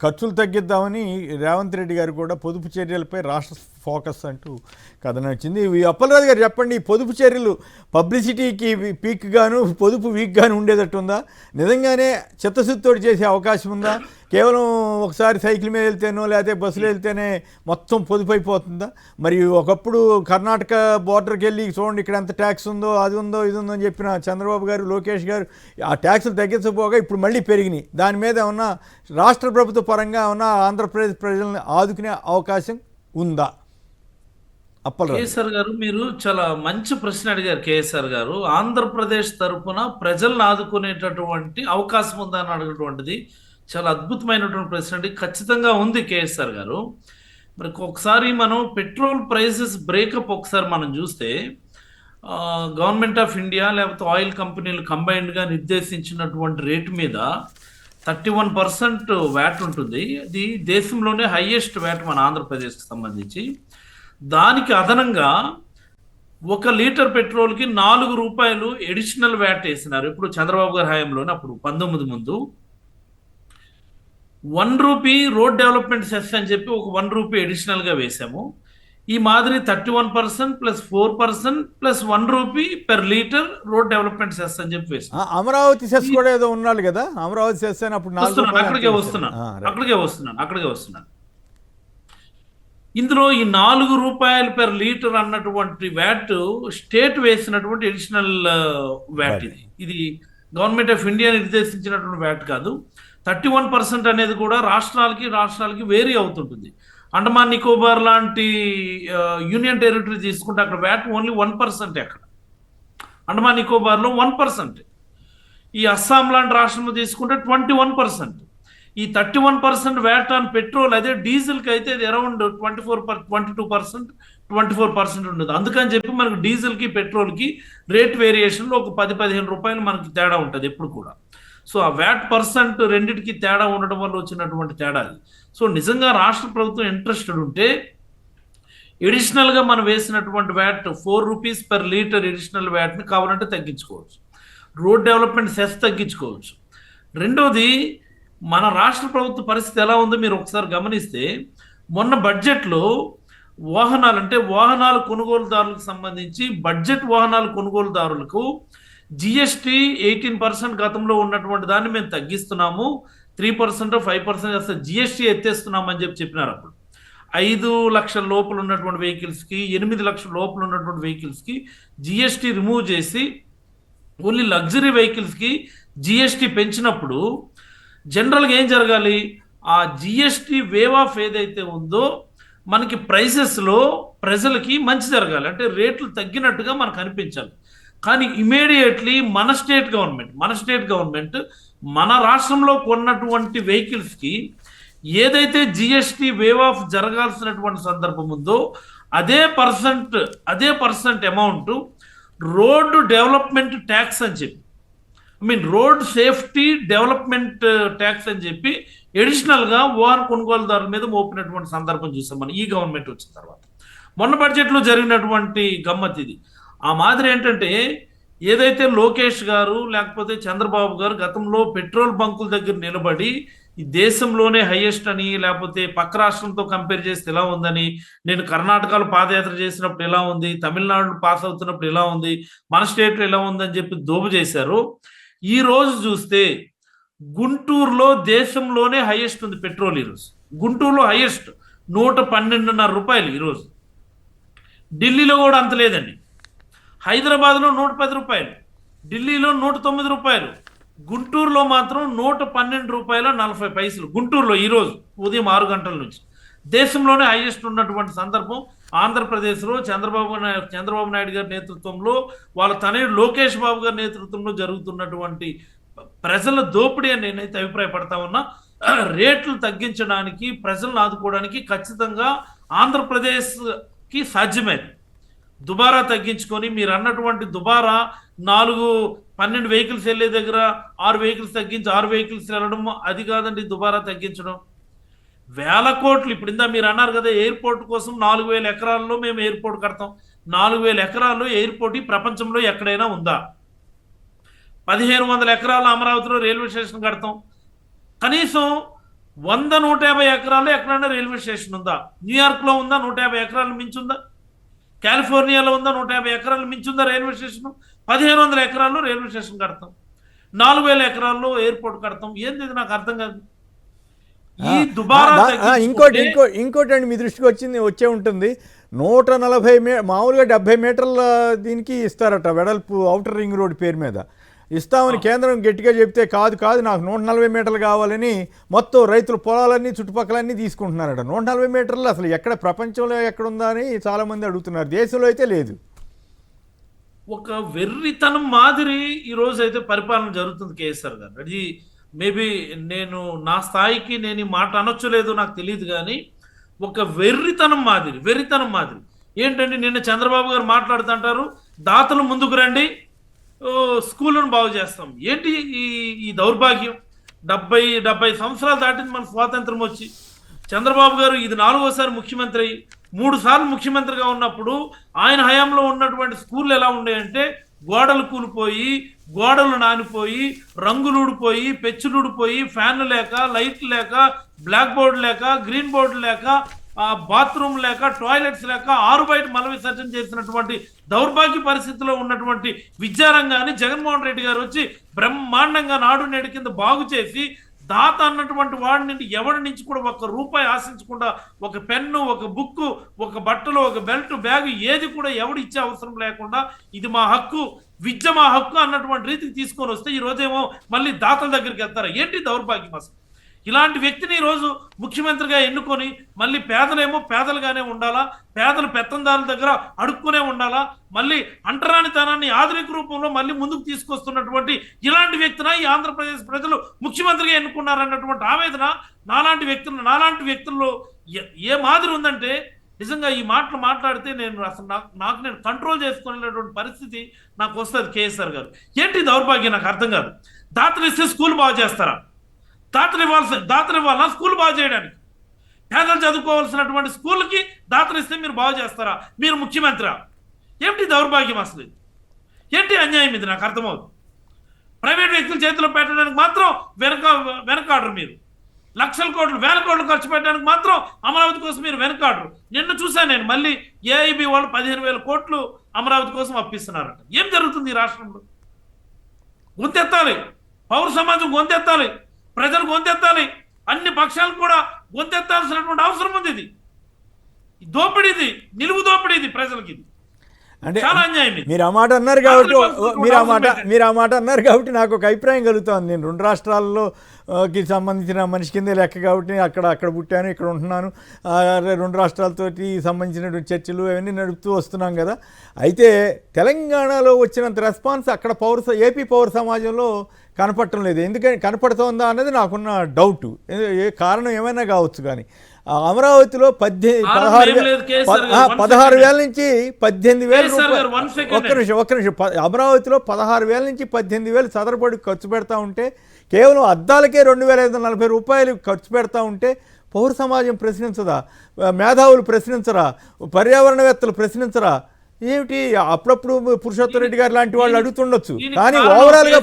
ఖర్చులు తగ్గిద్దామని రేవంత్ రెడ్డి గారు కూడా పొదుపు చర్యలపై రాష్ట్ర ఫోకస్ అంటూ కథనం వచ్చింది. అప్పలరాజు గారు చెప్పండి, పొదుపు చర్యలు పబ్లిసిటీకి పీక్ గాను, పొదుపు వీక్ గాను ఉండేటట్టు ఉందా? నిజంగానే చిత్తశుద్ధితోటి చేసే అవకాశం ఉందా? కేవలం ఒకసారి సైకిల్ మీద వెళ్తేనో లేకపోతే బస్సులో వెళ్తేనే మొత్తం పొదుపు అయిపోతుందా? మరి ఒకప్పుడు కర్ణాటక బోర్డర్కి వెళ్ళి చూడండి ఇక్కడ ఎంత ట్యాక్స్ ఉందో, అది ఉందో, ఇది ఉందో అని చెప్పిన చంద్రబాబు గారు, లోకేష్ గారు ఆ ట్యాక్సులు తగ్గించకపోగా ఇప్పుడు మళ్ళీ పెరిగినాయి. దాని మీద ఏమన్నా రాష్ట్ర ప్రభుత్వ పరంగా ఏమన్నా ఆంధ్రప్రదేశ్ ప్రజలను ఆదుకునే అవకాశం ఉందా? అప్పలరాజు. కేఎస్ఆర్ గారు, మీరు చాలా మంచి ప్రశ్న అడిగారు. కేఎస్ఆర్ గారు, ఆంధ్రప్రదేశ్ తరపున ప్రజలను ఆదుకునేటటువంటి అవకాశం ఉందా అని అడిగినటువంటిది చాలా అద్భుతమైనటువంటి ప్రశ్న అండి. ఖచ్చితంగా ఉంది కేఎస్ఆర్ గారు. మరి ఒకసారి మనం పెట్రోల్ ప్రైసెస్ బ్రేకప్ ఒకసారి మనం చూస్తే, గవర్నమెంట్ ఆఫ్ ఇండియా లేకపోతే ఆయిల్ కంపెనీలు కంబైన్డ్గా నిర్దేశించినటువంటి రేటు మీద 31% వ్యాట్ ఉంటుంది. అది దేశంలోనే హైయెస్ట్ వ్యాట్ మన ఆంధ్రప్రదేశ్కి సంబంధించి. దానికి అదనంగా 1 లీటర్ పెట్రోల్కి 4 రూపాయలు ఎడిషనల్ వ్యాట్ వేసినారు. ఇప్పుడు చంద్రబాబు గారి హయాంలోనే, అప్పుడు 19 ముందు 1 రూపీ రోడ్ డెవలప్మెంట్ సెస్ అని చెప్పి ఒక 1 రూపీ అడిషనల్గా వేసాము. ఈ మాదిరి 31% plus 4% plus 1 rupee per litre road development cess అని చెప్పి వేసాం. అమరావతి సెస్ కూడా ఏదో ఉన్నాడు కదా, అమరావతి సెస్ అని అప్పుడు 4 రూపాయలు అక్కడికే వస్తున్నాను. ఇందులో ఈ 4 రూపాయలు పెర్ లీటర్ అన్నటువంటి వ్యాట్ స్టేట్ వేసినటువంటి అడిషనల్ వ్యాట్. ఇది గవర్నమెంట్ ఆఫ్ ఇండియా నిర్దేశించినటువంటి వ్యాట్ కాదు. 31% అనేది కూడా రాష్ట్రాలకి వేరీ అవుతుంటుంది. అండమాన్ నికోబార్ లాంటి యూనియన్ టెరిటరీ తీసుకుంటే అక్కడ వ్యాట్ ఓన్లీ 1%. అక్కడ అండమాన్ నికోబార్లో 1%. ఈ అస్సాం లాంటి రాష్ట్రంలో తీసుకుంటే 21%. ఈ 31% వ్యాట్ ఆన్ పెట్రోల్. అదే డీజిల్కి అయితే ఇది అరౌండ్ 22% ఉండదు. అందుకని చెప్పి మనకు డీజిల్కి పెట్రోల్కి రేట్ వేరియేషన్లో ఒక 10-15 రూపాయలు మనకి తేడా ఉంటుంది ఎప్పుడు కూడా. సో ఆ వ్యాట్ పర్సెంట్ రెండింటికి తేడా ఉండడం వల్ల వచ్చినటువంటి తేడా అది. సో నిజంగా రాష్ట్ర ప్రభుత్వం ఇంట్రెస్టెడ్ ఉంటే ఎడిషనల్గా మనం వేసినటువంటి VAT 4 rupees per litre additional వ్యాట్ని కావాలంటే తగ్గించుకోవచ్చు. రోడ్ డెవలప్మెంట్ సెస్ తగ్గించుకోవచ్చు. రెండోది, మన రాష్ట్ర ప్రభుత్వ పరిస్థితి ఎలా ఉందో మీరు ఒకసారి గమనిస్తే, మొన్న బడ్జెట్లో వాహనాలు కొనుగోలుదారులకు సంబంధించి బడ్జెట్ వాహనాల కొనుగోలుదారులకు జిఎస్టీ 18% గతంలో ఉన్నటువంటి దాన్ని మేము తగ్గిస్తున్నాము, 3% 5% చేస్తే జిఎస్టీ ఎత్తేస్తున్నామని చెప్పినారు. అప్పుడు 5 లక్షల లోపల ఉన్నటువంటి వెహికల్స్కి, 8 లక్షల లోపల ఉన్నటువంటి వెహికల్స్కి జిఎస్టీ రిమూవ్ చేసి ఓన్లీ లగ్జరీ వెహికల్స్కి జిఎస్టీ పెంచినప్పుడు జనరల్గా ఏం జరగాలి, ఆ జిఎస్టీ వేవ్ ఆఫ్ ఏదైతే ఉందో మనకి ప్రైసెస్లో ప్రజలకి మంచి జరగాలి, అంటే రేట్లు తగ్గినట్టుగా మనకు అనిపించాలి. కానీ ఇమీడియట్లీ మన స్టేట్ గవర్నమెంట్ మన రాష్ట్రంలో కొన్నటువంటి వెహికల్స్కి ఏదైతే జిఎస్టీ వేవ్ ఆఫ్ జరగాల్సినటువంటి సందర్భం ఉందో అదే percent amount road development tax అని చెప్పి, రోడ్ సేఫ్టీ డెవలప్మెంట్ ట్యాక్స్ అని చెప్పి ఎడిషనల్గా వాహన కొనుగోలుదారుల మీద మోపినటువంటి సందర్భం చూసాం మనం ఈ గవర్నమెంట్ వచ్చిన తర్వాత. మొన్న బడ్జెట్లో జరిగినటువంటి గమ్మత్ ఇది. ఆ మాదిరి ఏంటంటే, ఏదైతే లోకేష్ గారు లేకపోతే చంద్రబాబు గారు గతంలో పెట్రోల్ బంకుల దగ్గర నిలబడి ఈ దేశంలోనే హైయెస్ట్ అని, లేకపోతే పక్క రాష్ట్రంతో కంపేర్ చేస్తే ఎలా ఉందని, నేను కర్ణాటకలో పాదయాత్ర చేసినప్పుడు ఎలా ఉంది, తమిళనాడు పాస్ అవుతున్నప్పుడు ఎలా ఉంది, మన స్టేట్లో ఎలా ఉందని చెప్పి దోబు చేశారు. ఈ రోజు చూస్తే గుంటూరులో దేశంలోనే హైయెస్ట్ ఉంది పెట్రోల్. ఈరోజు గుంటూరులో హైయెస్ట్ 112.5 రూపాయలు ఈరోజు. ఢిల్లీలో కూడా అంత లేదండి. హైదరాబాద్లో 110 రూపాయలు, ఢిల్లీలో 109 రూపాయలు, గుంటూరులో మాత్రం 112 రూపాయల 40 పైసలు. గుంటూరులో ఈరోజు ఉదయం 6 గంటల నుంచి దేశంలోనే హైయెస్ట్ ఉన్నటువంటి సందర్భం ఆంధ్రప్రదేశ్లో చంద్రబాబు నాయుడు గారి నేతృత్వంలో, వాళ్ళ తనయుడు లోకేష్ బాబు గారి నేతృత్వంలో జరుగుతున్నటువంటి ప్రజల దోపిడీ అని నేనైతే అభిప్రాయపడతా ఉన్నా. రేట్లు తగ్గించడానికి, ప్రజలను ఆదుకోవడానికి ఖచ్చితంగా ఆంధ్రప్రదేశ్కి సాధ్యమైంది. దుబారా తగ్గించుకొని, మీరు అన్నటువంటి దుబారా 12 వెహికల్స్ వెళ్ళే దగ్గర 6 వెహికల్స్ తగ్గించి 6 వెహికల్స్ వెళ్ళడం, అది కాదండి దుబారా తగ్గించడం. వేల కోట్లు, ఇప్పుడు ఇందా మీరు అన్నారు కదా ఎయిర్పోర్ట్ కోసం 4,000 ఎకరాల్లో మేము ఎయిర్పోర్ట్ కడతాం. 4,000 ఎకరాల్లో ఎయిర్పోర్ట్ ఈ ప్రపంచంలో ఎక్కడైనా ఉందా? 1,500 ఎకరాల అమరావతిలో రైల్వే స్టేషన్ కడతాం. కనీసం 100-150 ఎకరాల్లో ఎక్కడైనా రైల్వే స్టేషన్ ఉందా? న్యూయార్క్లో ఉందా? 150 ఎకరాలు మించుందా? కాలిఫోర్నియాలో ఉందా? 150 ఎకరాలు మించుందా రైల్వే స్టేషన్? 1,500 ఎకరాల్లో రైల్వే స్టేషన్ కడతాం, 4,000 ఎకరాల్లో ఎయిర్పోర్ట్ కడతాం. ఏంది ఇది? నాకు అర్థం కాదు. ఈ దుబారా ఇంకోటి అండి, మీ దృష్టికి వచ్చే ఉంటుంది. 140 మామూలుగా 70 మీటర్ల దీనికి ఇస్తారట వెడల్పు ఔటర్ రింగ్ రోడ్ పేరు మీద. ఇస్తామని కేంద్రం గట్టిగా చెప్తే కాదు నాకు 140 మీటర్లు కావాలని మొత్తం రైతుల పొలాలన్నీ చుట్టుపక్కలన్నీ తీసుకుంటున్నారట. 140 మీటర్లు అసలు ఎక్కడ ప్రపంచంలో ఎక్కడుందా అని చాలామంది అడుగుతున్నారు. దేశంలో అయితే లేదు. ఒక వెర్రితనం మాదిరి ఈరోజు అయితే పరిపాలన జరుగుతుంది కేసీఆర్ గారు. అది మేబీ నేను నా స్థాయికి నేను ఈ మాట అనొచ్చలేదు నాకు తెలియదు, కానీ ఒక వెర్రితనం మాదిరి ఏంటంటే నిన్న చంద్రబాబు గారు మాట్లాడుతుంటారు, దాతలు ముందుకు రండి, స్కూళ్ళను బాగు చేస్తాం. ఏంటి ఈ దౌర్భాగ్యం? 70 సంవత్సరాలు దాటింది మన స్వాతంత్రం వచ్చి. చంద్రబాబు గారు ఇది 4వసారి ముఖ్యమంత్రి అయ్యి 3 సార్లు ముఖ్యమంత్రిగా ఉన్నప్పుడు ఆయన హయాంలో ఉన్నటువంటి స్కూళ్ళు ఎలా ఉండేయంటే గోడలు కూలిపోయి, గోడలు నానిపోయి, రంగులు ఊడిపోయి, పెచ్చులు ఊడిపోయి, ఫ్యాన్లు లేక, లైట్లు లేక, బ్లాక్ బోర్డు లేక, గ్రీన్ బోర్డు లేక, బాత్రూమ్ లేక, టాయిలెట్స్ లేక, ఆరు బయట మల విసర్జన చేసినటువంటి దౌర్భాగ్య పరిస్థితిలో ఉన్నటువంటి విద్యారంగాన్ని జగన్మోహన్ రెడ్డి గారు వచ్చి బ్రహ్మాండంగా నాడు నేడు కింద బాగు చేసి, దాత అన్నటువంటి వాడి నుండి ఎవరి నుంచి కూడా ₹1 ఆశించకుండా ఒక పెన్ను, ఒక బుక్కు, ఒక బట్టలు, ఒక బెల్ట్, బ్యాగ్ ఏది కూడా ఎవడు ఇచ్చే అవసరం లేకుండా ఇది మా హక్కు, విద్య మా హక్కు అన్నటువంటి రీతికి తీసుకొని వస్తే ఈ రోజేమో మళ్ళీ దాతల దగ్గరికి వెళ్తారా? ఏంటి దౌర్భాగ్యం అసలు? ఇలాంటి వ్యక్తిని ఈరోజు ముఖ్యమంత్రిగా ఎన్నుకొని మళ్ళీ పేదలేమో పేదలుగానే ఉండాలా, పేదలు పెత్తందారుల దగ్గర అడుక్కునే ఉండాలా, మళ్ళీ అంటరానితనాన్ని ఆధునిక రూపంలో మళ్ళీ ముందుకు తీసుకొస్తున్నటువంటి ఇలాంటి వ్యక్తిన ఈ ఆంధ్రప్రదేశ్ ప్రజలు ముఖ్యమంత్రిగా ఎన్నుకున్నారన్నటువంటి ఆవేదన నాలాంటి వ్యక్తుల్లో ఏ మాదిరి ఉందంటే నిజంగా ఈ మాటలు మాట్లాడితే నేను అసలు నాకు నేను కంట్రోల్ చేసుకునేటువంటి పరిస్థితి నాకు వస్తుంది. కేసీఆర్ గారు ఏంటి దౌర్భాగ్యం నాకు అర్థం కాదు. దాతలు ఇస్తే స్కూల్ బాగు చేస్తారా? దాతలు ఇవ్వాలా స్కూల్ బాగు చేయడానికి? పేదలు చదువుకోవాల్సినటువంటి స్కూల్కి దాతలు ఇస్తే మీరు బాగు చేస్తారా? మీరు ముఖ్యమంత్రి? ఏంటి దౌర్భాగ్యం అసలు? ఏంటి అన్యాయం ఇది? నాకు అర్థమవుతుంది. ప్రైవేట్ వ్యక్తుల చేతిలో పెట్టడానికి మాత్రం వెనకాడరు మీరు. లక్షల కోట్లు, వేల కోట్లు ఖర్చు పెట్టడానికి మాత్రం అమరావతి కోసం మీరు వెనకాడరు. నిన్న చూశాను నేను, మళ్ళీ ఏఐబి వాళ్ళు 15,000 కోట్లు అమరావతి కోసం అప్పిస్తున్నారట. ఏం జరుగుతుంది ఈ రాష్ట్రంలో? గొంతెత్తాలి, పౌర సమాజం గొంతెత్తాలి, ప్రజలు గొంతెత్తాలి, అన్ని పక్షాలు కూడా గొంతెత్తాల్సినటువంటి అవసరం ఉంది. ఇది దోపిడీది, నిలువు దోపిడీది ప్రజలకి. ఇది అంటే చాలా అన్యాయం. మీరు ఆ మాట అన్నారు కాబట్టి నాకు ఒక అభిప్రాయం కలుగుతుంది. నేను 2 రాష్ట్రాల్లోకి సంబంధించిన మనిషి కిందే లెక్క కాబట్టి అక్కడ పుట్టాను, ఇక్కడ ఉంటున్నాను. 2 రాష్ట్రాలతోటి సంబంధించినటువంటి చర్చలు అవన్నీ నడుపుతూ వస్తున్నాం కదా. అయితే తెలంగాణలో వచ్చినంత రెస్పాన్స్ అక్కడ ఏపీ పౌర సమాజంలో కనపడటం లేదు. ఎందుకని కనపడుతోందా అన్నది నాకున్న డౌట్. ఏ కారణం ఏమైనా కావచ్చు, కానీ అమరావతిలో 16,000 నుంచి 18,000 ఒక్క నిమిషం అమరావతిలో 16,000 నుంచి 18,000 చదరపడి ఖర్చు పెడతా ఉంటే, కేవలం అద్దాలకే ₹2,540 ఖర్చు పెడతా ఉంటే పౌర సమాజం ప్రశ్నించదా? మేధావులు ప్రశ్నించరా? పర్యావరణవేత్తలు ప్రశ్నించరా? ఏమిటి? అప్పుడప్పుడు పురుషోత్తం రెడ్డి గారు లాంటి వాళ్ళు అడుగుతుండొచ్చు, కానీ ఓవరాల్గా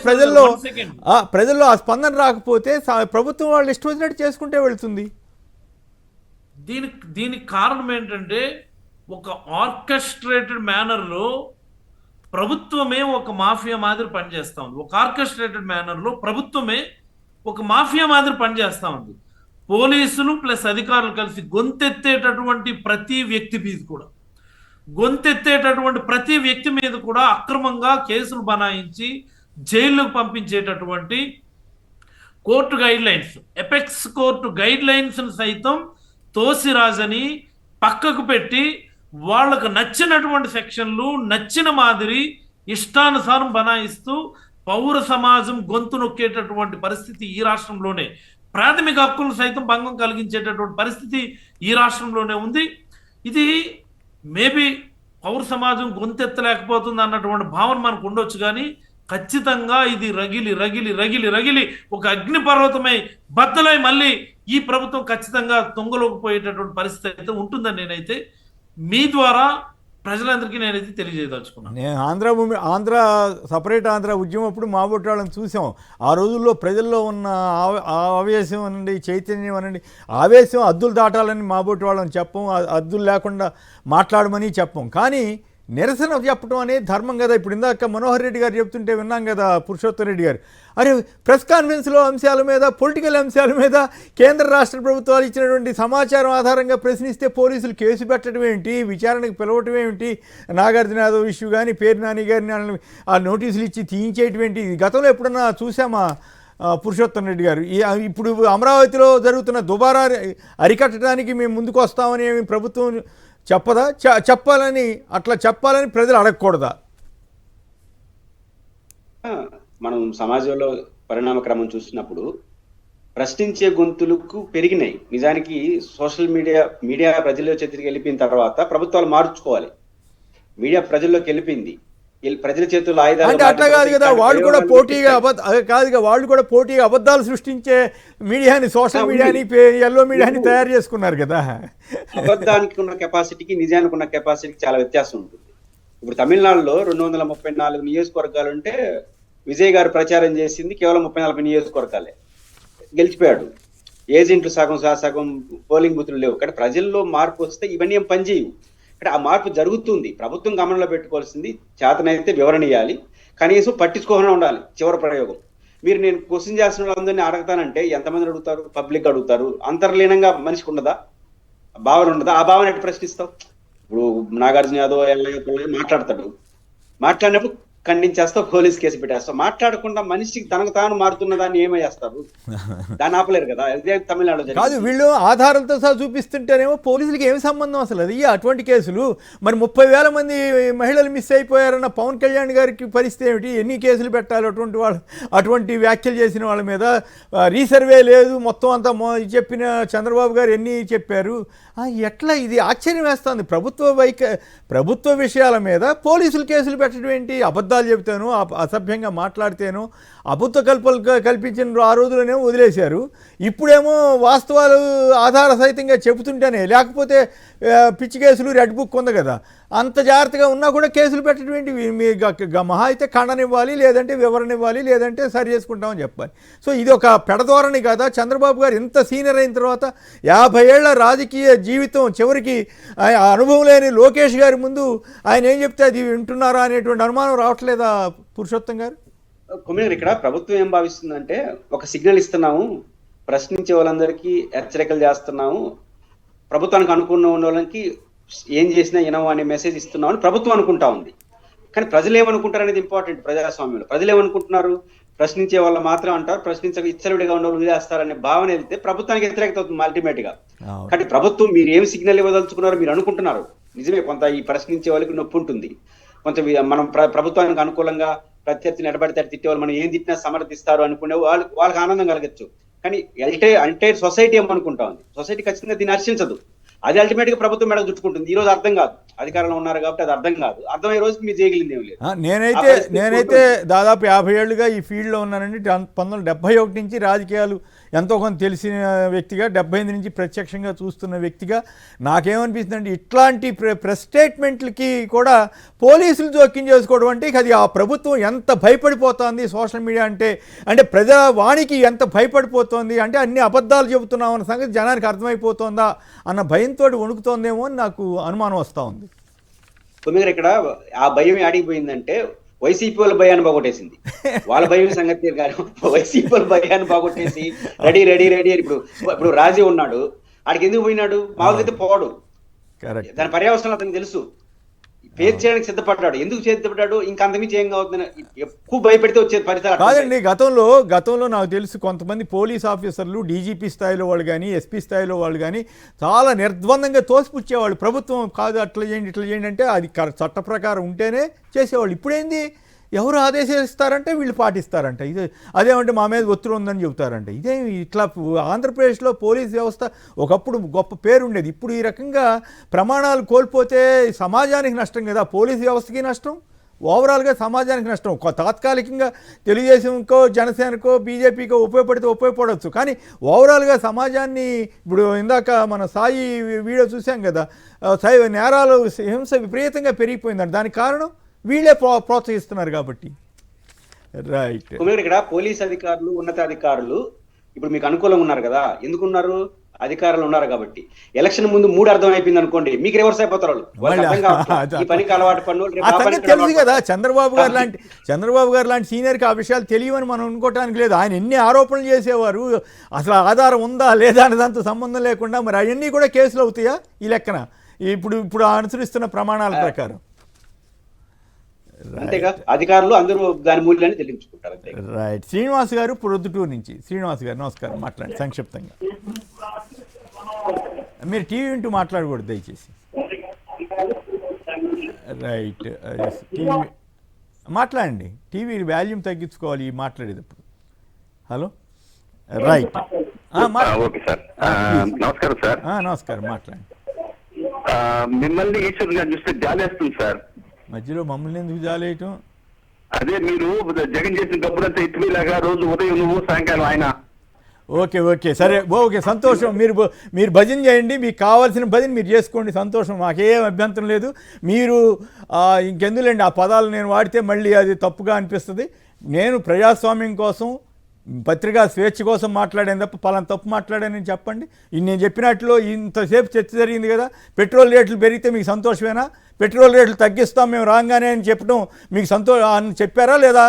ప్రజల్లో ఆ స్పందన రాకపోతే ప్రభుత్వం వాళ్ళు ఇష్టం వచ్చినట్టు చేసుకుంటే వెళుతుంది. దీనికి కారణం ఏంటంటే ఒక ఆర్కెస్ట్రేటెడ్ మేనర్లో ప్రభుత్వమే ఒక మాఫియా మాదిరి పనిచేస్తూ ఉంది. ఒక ఆర్కెస్ట్రేటెడ్ మేనర్లో ప్రభుత్వమే ఒక మాఫియా మాదిరి పనిచేస్తూ ఉంది. పోలీసులు ప్లస్ అధికారులు కలిసి గొంతెత్తేటటువంటి ప్రతి వ్యక్తి మీద కూడా అక్రమంగా కేసులు బనాయించి జైలుకు పంపించేటటువంటి court guidelines, apex court guidelines సైతం తోసిరాజని పక్కకు పెట్టి వాళ్ళకు నచ్చినటువంటి సెక్షన్లు నచ్చిన మాదిరి ఇష్టానుసారం బనాయిస్తూ పౌర సమాజం గొంతు నొక్కేటటువంటి పరిస్థితి ఈ రాష్ట్రంలోనే, ప్రాథమిక హక్కులను సైతం భంగం కలిగించేటటువంటి పరిస్థితి ఈ రాష్ట్రంలోనే ఉంది. ఇది మేబీ పౌర సమాజం గొంతెత్తలేకపోతుంది అన్నటువంటి భావన మనకు ఉండొచ్చు, కానీ ఖచ్చితంగా ఇది రగిలి ఒక అగ్నిపర్వతమై బద్దలై మళ్ళీ ఈ ప్రభుత్వం ఖచ్చితంగా తొంగలోకి పోయేటటువంటి పరిస్థితి అయితే ఉంటుందని నేనైతే మీ ద్వారా ప్రజలందరికీ నేనైతే తెలియజేయదలుచుకున్నాను. నేను సపరేట్ ఆంధ్ర ఉద్యమం అప్పుడు మాబోటి వాళ్ళని చూసాం. ఆ రోజుల్లో ప్రజల్లో ఉన్న ఆవేశం అనండి, చైతన్యం అనండి, ఆవేశం అద్దులు దాటాలని మాబోటి వాళ్ళని చెప్పం, అద్దులు లేకుండా మాట్లాడమని చెప్పం. కానీ నిరసన చెప్పడం అనేది ధర్మం కదా. ఇప్పుడు ఇందాక మనోహర్ రెడ్డి గారు చెప్తుంటే విన్నాం కదా, పురుషోత్తం రెడ్డి గారు. అరే ప్రెస్ కాన్ఫరెన్స్లో అంశాల మీద, పొలిటికల్ అంశాల మీద కేంద్ర రాష్ట్ర ప్రభుత్వాలు ఇచ్చినటువంటి సమాచారం ఆధారంగా ప్రశ్నిస్తే పోలీసులు కేసు పెట్టడం ఏంటి, విచారణకు పిలవటం ఏమిటి, నాగార్జున యాదవ్ ఇష్యూ కానీ పేరు నాని గారిని ఆ నోటీసులు ఇచ్చి తీయించేయటం ఏంటి? గతంలో ఎప్పుడన్నా చూసామా పురుషోత్తం రెడ్డి గారు? ఇప్పుడు అమరావతిలో జరుగుతున్న దుబారా అరికట్టడానికి మేము ముందుకు వస్తామని ప్రభుత్వం చెప్పదా? అట్లా చెప్పాలని ప్రజలు అడగకూడదా? మనం సమాజంలో పరిణామ క్రమం చూసినప్పుడు ప్రశ్నించే గొంతులకు పెరిగినాయి. నిజానికి సోషల్ మీడియా ప్రజల్లో చేతికి వెళ్ళిపోయిన తర్వాత ప్రభుత్వాలు మార్చుకోవాలి. మీడియా ప్రజల్లోకి వెళ్ళిపోయింది, ప్రజల చేతుల్లో ఆయుధాలు. అంటే అట్లా కాదు కదా, వాళ్ళు కూడా పోటీగా అబద్ధాలు సృష్టించే మీడియాని, సోషల్ మీడియాని, ఎల్లో మీడియాని తయారు చేసుకున్నారు కదా. అబద్ధానికి ఉన్న కెపాసిటీకి నిజానికి ఉన్న కెపాసిటీకి చాలా వ్యత్యాసం ఉంటుంది. ఇప్పుడు తమిళనాడులో 234 నియోజకవర్గాలు ఉంటే విజయ్ గారు ప్రచారం చేసింది కేవలం 30-40 నియోజకవర్గాలే, గెలిచిపోయాడు. ఏజెంట్లు సగం పోలింగ్ బూతులు లేవు. కానీ ప్రజల్లో మార్పు వస్తే ఇవన్నీ ఏం పనిచేయవు. ఇక్కడ ఆ మార్పు జరుగుతుంది. ప్రభుత్వం గమనంలో పెట్టుకోవాల్సింది చేతనైతే వివరణ ఇవ్వాలి, కనీసం పట్టించుకోకుండా ఉండాలి. చివరి ప్రయోగం, మీరు నేను క్వశ్చన్ చేసిన వాళ్ళందరినీ అడగతానంటే ఎంతమంది అడుగుతారు? పబ్లిక్ అడుగుతారు. అంతర్లీనంగా మనిషికి ఉండదా, భావన ఉండదా? ఆ భావన ఎట్టు ప్రశ్నిస్తావు? ఇప్పుడు నాగార్జున యాదవ్ మాట్లాడతాడు, మాట్లాడినప్పుడు ఖండించేస్తావు, పోలీస్ కేసు పెట్టేస్తావు. మాట్లాడకుండా మనిషికి తనకు తాను మారుతున్న దాన్ని ఏమయ్యేస్తారు? దాన్ని ఆపలేరు కదా. అదే తమిళనాడులో కాదు, వీళ్ళు ఆధారాలతో సహా చూపిస్తుంటేనేమో పోలీసులకి ఏమి సంబంధం అసలు? అది అటువంటి కేసులు. మరి 30,000 మంది మహిళలు మిస్ అయిపోయారన్న పవన్ కళ్యాణ్ గారికి పరిస్థితి ఏమిటి? ఎన్ని కేసులు పెట్టాలి అటువంటి వ్యాఖ్యలు చేసిన వాళ్ళ మీద? రీసర్వే లేదు, మొత్తం అంతా చెప్పిన చంద్రబాబు గారు ఎన్ని చెప్పారు? ఎట్లా? ఇది ఆశ్చర్యం వేస్తుంది. ప్రభుత్వ విషయాల మీద పోలీసులు కేసులు పెట్టడం ఏంటి? అబద్ధాలు చెబుతాను, అసభ్యంగా మాట్లాడితేను అబద్ధ కల్పించిన ఆ రోజులోనేమో వదిలేశారు. ఇప్పుడేమో వాస్తవాలు ఆధార సహితంగా చెబుతుంటేనే, లేకపోతే పిచ్చి కేసులు, రెడ్ బుక్ ఉంది కదా, అంత జాగ్రత్తగా ఉన్నా కూడా కేసులు పెట్టడం ఏంటి? మీ మహా అయితే ఖండనివ్వాలి, లేదంటే వివరణ ఇవ్వాలి, లేదంటే సరి చేసుకుంటామని చెప్పాలి. సో ఇది ఒక పెడధోరణి కదా. చంద్రబాబు గారు ఇంత సీనియర్ అయిన తర్వాత 50 ఏళ్ల రాజకీయ జీవితం చివరికి అనుభవం లేని లోకేష్ గారి ముందు ఆయన ఏం చెప్తే అది వింటున్నారా అనేటువంటి అనుమానం రావట్లేదా పురుషోత్తం గారు? ఇక్కడ ప్రభుత్వం ఏం భావిస్తుందంటే, ఒక సిగ్నల్ ఇస్తున్నాము, ప్రశ్నించే వాళ్ళందరికీ హెచ్చరికలు చేస్తున్నాము, ప్రభుత్వానికి అనుకున్న ఉన్న వాళ్ళకి ఏం చేసినా వినవు అనే మెసేజ్ ఇస్తున్నాం అని ప్రభుత్వం అనుకుంటా ఉంది. కానీ ప్రజలు ఏమనుకుంటారు అనేది ఇంపార్టెంట్. ప్రజాస్వామ్యంలో ప్రజలు ఏమనుకుంటున్నారు? ప్రశ్నించే వాళ్ళు మాత్రం అంటారు, ప్రశ్నించక ఇచ్చలుడిగా ఉన్న వాళ్ళు వదిలేస్తారనే భావన వెళ్తే ప్రభుత్వానికి వ్యతిరేకత అవుతుంది అల్టిమేట్ గా. కానీ ప్రభుత్వం మీరు ఏం సిగ్నల్ ఇవ్వదలుచుకున్నారో మీరు అనుకుంటున్నారు. నిజమే, కొంత ఈ ప్రశ్నించే వాళ్ళకి నొప్పి ఉంటుంది, కొంత మనం ప్రభుత్వానికి అనుకూలంగా ప్రత్యర్థిని ఎడబడితే తిట్టే వాళ్ళు మనం ఏం తిట్టినా సమర్థిస్తారు అనుకునే వాళ్ళకి ఆనందం కలగచ్చు. కానీ ఎంటైర్ సొసైటీ ఏమనుకుంటా ఉంది? సొసైటీ ఖచ్చితంగా దీన్ని హర్షించదు. అది అల్టిమేట్ గా ప్రభుత్వం మేడం చుట్టుకుంటుంది. ఈ రోజు అర్థం కాదు, అధికారంలో ఉన్నారు కాబట్టి అది అర్థం కాదు. అర్థమయ్యే రోజుకి మీరు చేయగలిగింది ఏం లేదు. నేనైతే దాదాపు 50 ఏళ్లుగా ఈ ఫీల్డ్లో ఉన్నానండి. 1971 నుంచి రాజకీయాలు ఎంతో కొంత తెలిసిన వ్యక్తిగా, 78 నుంచి ప్రత్యక్షంగా చూస్తున్న వ్యక్తిగా నాకేమనిపిస్తుంది అంటే, ఇట్లాంటి ప్రెస్ స్టేట్మెంట్లకి కూడా పోలీసులు జోక్యం చేసుకోవడం అంటే అది ఆ ప్రభుత్వం ఎంత భయపడిపోతుంది సోషల్ మీడియా అంటే ప్రజావాణికి ఎంత భయపడిపోతుంది అంటే, అన్ని అబద్ధాలు చెబుతున్నాం అన్న సంగతి జనానికి అర్థమైపోతుందా అన్న భయంతో వణుకుతోందేమో అని నాకు అనుమానం వస్తూ ఉంది. ఇక్కడ ఆ భయం ఆడిపోయిందంటే వైసీపీ వాళ్ళ భయాన్ని బాగొట్టేసింది. వాళ్ళ భయం సంగతి కాదు, వైసీపీ వాళ్ళ భయాన్ని బాగొట్టేసి రెడీ ఇప్పుడు రాజీ ఉన్నాడు, ఆడికి ఎందుకు పోయినాడు? మామూలుగా అయితే పోడు. దాని పర్యావసనం అతనికి తెలుసు, ఫేస్ చేయడానికి సిద్ధపడ్డాడు. ఎందుకు సిద్ధపడ్డాడు? ఇంకా అంతమించి ఏం కావద్దని ఎక్కువ భయపెడితే వచ్చే పరిస్థితి కాదండి. గతంలో నాకు తెలుసు కొంతమంది పోలీస్ ఆఫీసర్లు, డీజీపీ స్థాయిలో వాళ్ళు కానీ, ఎస్పీ స్థాయిలో వాళ్ళు కానీ చాలా నిర్ద్వందంగా తోసిపుచ్చేవాళ్ళు. ప్రభుత్వం కాదు అట్లా చేయండి ఇట్లా చేయండి అంటే అది చట్ట ప్రకారం ఉంటేనే చేసేవాళ్ళు. ఇప్పుడేంది, ఎవరు ఆదేశిస్తారంటే వీళ్ళు పాటిస్తారంట. అదేమంటే మా మీద ఒత్తిడి ఉందని చెబుతారంట. ఇదేమి ఇట్లా? ఆంధ్రప్రదేశ్లో పోలీస్ వ్యవస్థ ఒకప్పుడు గొప్ప పేరుండేది. ఇప్పుడు ఈ రకంగా ప్రమాణాలు కోల్పోతే సమాజానికి నష్టం కదా, పోలీస్ వ్యవస్థకి నష్టం, ఓవరాల్గా సమాజానికి నష్టం. తాత్కాలికంగా తెలుగుదేశంకో, జనసేనకో, బీజేపీకో ఉపయోగపడవచ్చు, కానీ ఓవరాల్గా సమాజాన్ని ఇప్పుడు ఇందాక మన సాయి వీడియో చూసాం కదా, నేరాలు, హింస విపరీతంగా పెరిగిపోయిందంట. దానికి కారణం వీళ్ళే ప్రోత్సహిస్తున్నారు కాబట్టి. రైట్. ఇక్కడ పోలీస్ అధికారులు, ఉన్నతాధికారులు ఇప్పుడు మీకు అనుకూలంగా ఉన్నారు కదా. ఎందుకున్నారు? అధికారంలో ఉన్నారు కాబట్టి ఎలక్షన్ ముందు 3 అర్థం అయిపోయింది అనుకోండి, మీకు రివర్స్ అయిపోతారు వాళ్ళు. వాళ్ళకి అర్థం కావట్లేదు. ఈ పనికి అలవాటు పన్ను ఆ సంగతి తెలుసు కదా. చంద్రబాబు గారు లాంటి సీనియర్కి ఆ విషయాలు తెలియవని మనం అనుకోవటానికి లేదు. ఆయన ఎన్ని ఆరోపణలు చేసేవారు, అసలు ఆధారం ఉందా లేదా అనే దాంతో సంబంధం లేకుండా మరి అవన్నీ కూడా కేసులు అవుతాయా ఈ లెక్కన ఇప్పుడు అనుసరిస్తున్న ప్రమాణాల ప్రకారం? అంతేగా, అధికారులు అందరూ దాని మూల్యాన్ని చెల్లించుకుంటారు. రైట్. శ్రీనివాస్ గారు ప్రొద్దుటూరు నుంచి. శ్రీనివాస్ గారు నమస్కారం, మాట్లాడండి సంక్షిప్తంగా. మీరు టీవీ వింటూ మాట్లాడకూడదు దయచేసి. రైట్, టీవీ మాట్లాడండి, టీవీ వాల్యూమ్ తగ్గించుకోవాలి మాట్లాడేటప్పుడు. Hello, right. ఓకే సార్, నమస్కారం సార్. నమస్కారం, మాట్లాడండి. మిమ్మల్ని ఈశ్వర్ గారు చూస్తే జాలేస్తుంది సార్. మధ్యలో మమ్మల్ని ఎందుకు జాలేయటం? అదే మీరు జగన్ చేసిన గబ్బులంతా ఇటులాగా రోజు ఉదయం నువ్వు సాయంకాలం ఆయన. ఓకే సరే, ఓకే, సంతోషం. మీరు భజన చేయండి, మీకు కావాల్సిన భజన మీరు చేసుకోండి, సంతోషం, మాకేం అభ్యంతరం లేదు. మీరు ఇంకెందులేండి ఆ పదాలు నేను వాడితే మళ్ళీ అది తప్పుగా అనిపిస్తుంది. నేను ప్రజాస్వామ్యం కోసం, పత్రికా స్వేచ్ఛ కోసం మాట్లాడాను తప్ప పలానా తప్పు మాట్లాడానని చెప్పండి. నేను చెప్పినట్లు ఇంతసేపు చర్చ జరిగింది కదా. పెట్రోల్ రేట్లు పెరిగితే మీకు సంతోషమేనా? పెట్రోల్ రేట్లు తగ్గిస్తాం మేము రాగానే అని చెప్పడం మీకు చెప్పారా లేదా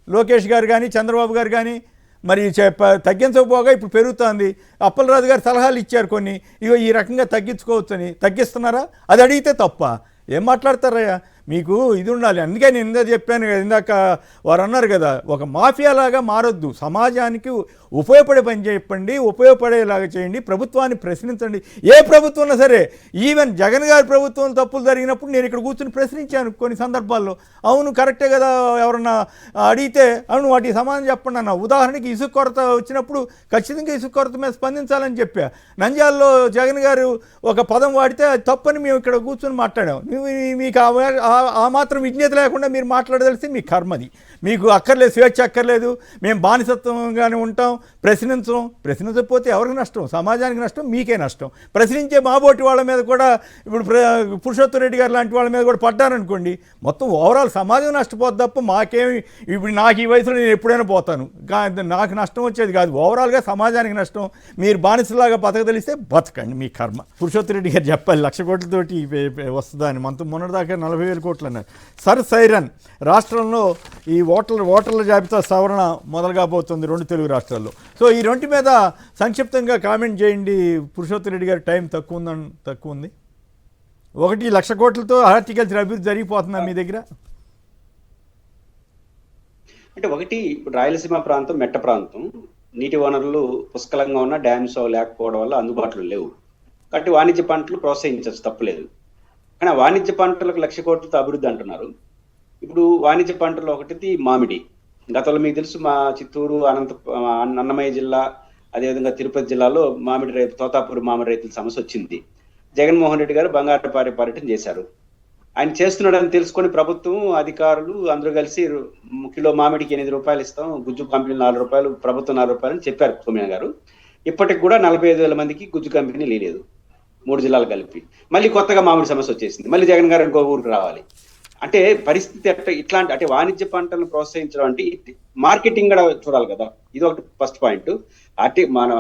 లోకేష్ గారు కానీ చంద్రబాబు గారు కానీ? మరి తగ్గించకపోగా ఇప్పుడు పెరుగుతుంది. అప్పలరాజు గారు సలహాలు ఇచ్చారు కొన్ని, ఇగో ఈ రకంగా తగ్గించుకోవచ్చని. తగ్గిస్తున్నారా? అది అడిగితే తప్ప ఏం మాట్లాడతారయ్యా? మీకు ఇది ఉండాలి. అందుకే నేను ఇందాక చెప్పాను కదా, ఇందాక వారు అన్నారు కదా, ఒక మాఫియాలాగా మారొద్దు, సమాజానికి ఉపయోగపడే పని చెప్పండి, ఉపయోగపడేలాగా చేయండి, ప్రభుత్వాన్ని ప్రశ్నించండి. ఏ ప్రభుత్వం ఉన్నా సరే, ఈవెన్ జగన్ గారి ప్రభుత్వం తప్పులు జరిగినప్పుడు నేను ఇక్కడ కూర్చొని ప్రశ్నించాను కొన్ని సందర్భాల్లో. అవును కరెక్టే కదా, ఎవరన్నా అడిగితే అవును వాటికి సమాధానం చెప్పండి అన్న. ఉదాహరణకి ఇసుక కొరత వచ్చినప్పుడు ఖచ్చితంగా ఇసుక కొరత మీద స్పందించాలని చెప్పా. నంద్యాలలో జగన్ గారు ఒక పదం వాడితే అది తప్పని మేము ఇక్కడ కూర్చొని మాట్లాడాం. మీకు ఆ మాత్రం విజ్ఞత లేకుండా మీరు మాట్లాడదలిసి మీ కర్మది. మీకు అక్కర్లేదు, స్వేచ్ఛ అక్కర్లేదు, మేము బానిసత్వంగానే ఉంటాం, ప్రశ్నించకపోతే ఎవరికి నష్టం? సమాజానికి నష్టం, మీకే నష్టం. ప్రశ్నించే మాబోటి వాళ్ళ మీద కూడా ఇప్పుడు పురుషోత్తం రెడ్డి గారు లాంటి వాళ్ళ మీద కూడా పడ్డారనుకోండి, మొత్తం ఓవరాల్ సమాజం నష్టపోద్ది తప్ప మాకేమి. ఇప్పుడు నాకు ఈ వయసులో నేను ఎప్పుడైనా పోతాను, నాకు నష్టం వచ్చేది కాదు. ఓవరాల్గా సమాజానికి నష్టం. మీరు బానిసలాగా బతకదలిస్తే బతకండి, మీ కర్మ. పురుషోత్తం రెడ్డి గారు చెప్పాలి 1,00,000 కోట్లతోటి వస్తుందని. మొన్నటిదాకా 40,000 కోట్లు అన్నారు. సైరన్ రాష్ట్రంలో ఈ ఓటర్ల జాబితా సవరణ మొదలు కాబోతుంది 2 తెలుగు రాష్ట్రాల్లో. సో ఈ 2 మీద సంక్షిప్తంగా కామెంట్ చేయండి. పురుషోత్తం రెడ్డి గారి టైం తక్కువ ఉంది. 1,00,000 కోట్లతో హార్టికల్చర్ అభివృద్ధి జరిగిపోతుందా మీ దగ్గర? అంటే ఒకటి, ఇప్పుడు రాయలసీమ ప్రాంతం మెట్ట ప్రాంతం, నీటి వనరులు పుష్కలంగా ఉన్న డ్యామ్స్ లేకపోవడం వల్ల అందుబాటులో లేవు. కాబట్టి వాణిజ్య పంటలు ప్రోత్సహించచ్చు, తప్పులేదు. కానీ ఆ వాణిజ్య పంటలకు 1,00,000 కోట్లతో అభివృద్ధి అంటున్నారు. ఇప్పుడు వాణిజ్య పంటలు ఒకటి మామిడి. గతంలో మీకు తెలుసు, మా చిత్తూరు, అన్నమయ్య జిల్లా, అదేవిధంగా తిరుపతి జిల్లాలో తోతాపూర్ మామిడి రైతుల సమస్య వచ్చింది. జగన్మోహన్ రెడ్డి గారు బంగారుపారి పర్యటన చేశారు. ఆయన చేస్తున్నాడని తెలుసుకొని ప్రభుత్వం అధికారులు అందరూ కలిసి కిలో మామిడికి 8 రూపాయలు ఇస్తాం, గుజ్జు కంపెనీ 4 రూపాయలు, ప్రభుత్వం 4 రూపాయలు అని చెప్పారు సోమయ్య గారు. ఇప్పటికి కూడా 45,000 మందికి గుజ్జు కంపెనీ లేదు, 3 జిల్లాలు కలిపి. మళ్ళీ కొత్తగా మామిడి సమస్య వచ్చేసింది, మళ్ళీ జగన్ గారు ఇంకో ఊరికి రావాలి. అంటే పరిస్థితి ఇట్లాంటి, అంటే వాణిజ్య పంటలను ప్రోత్సహించడం అంటే మార్కెటింగ్ కూడా చూడాలి కదా. ఇది ఒకటి ఫస్ట్ పాయింట్. అంటే మన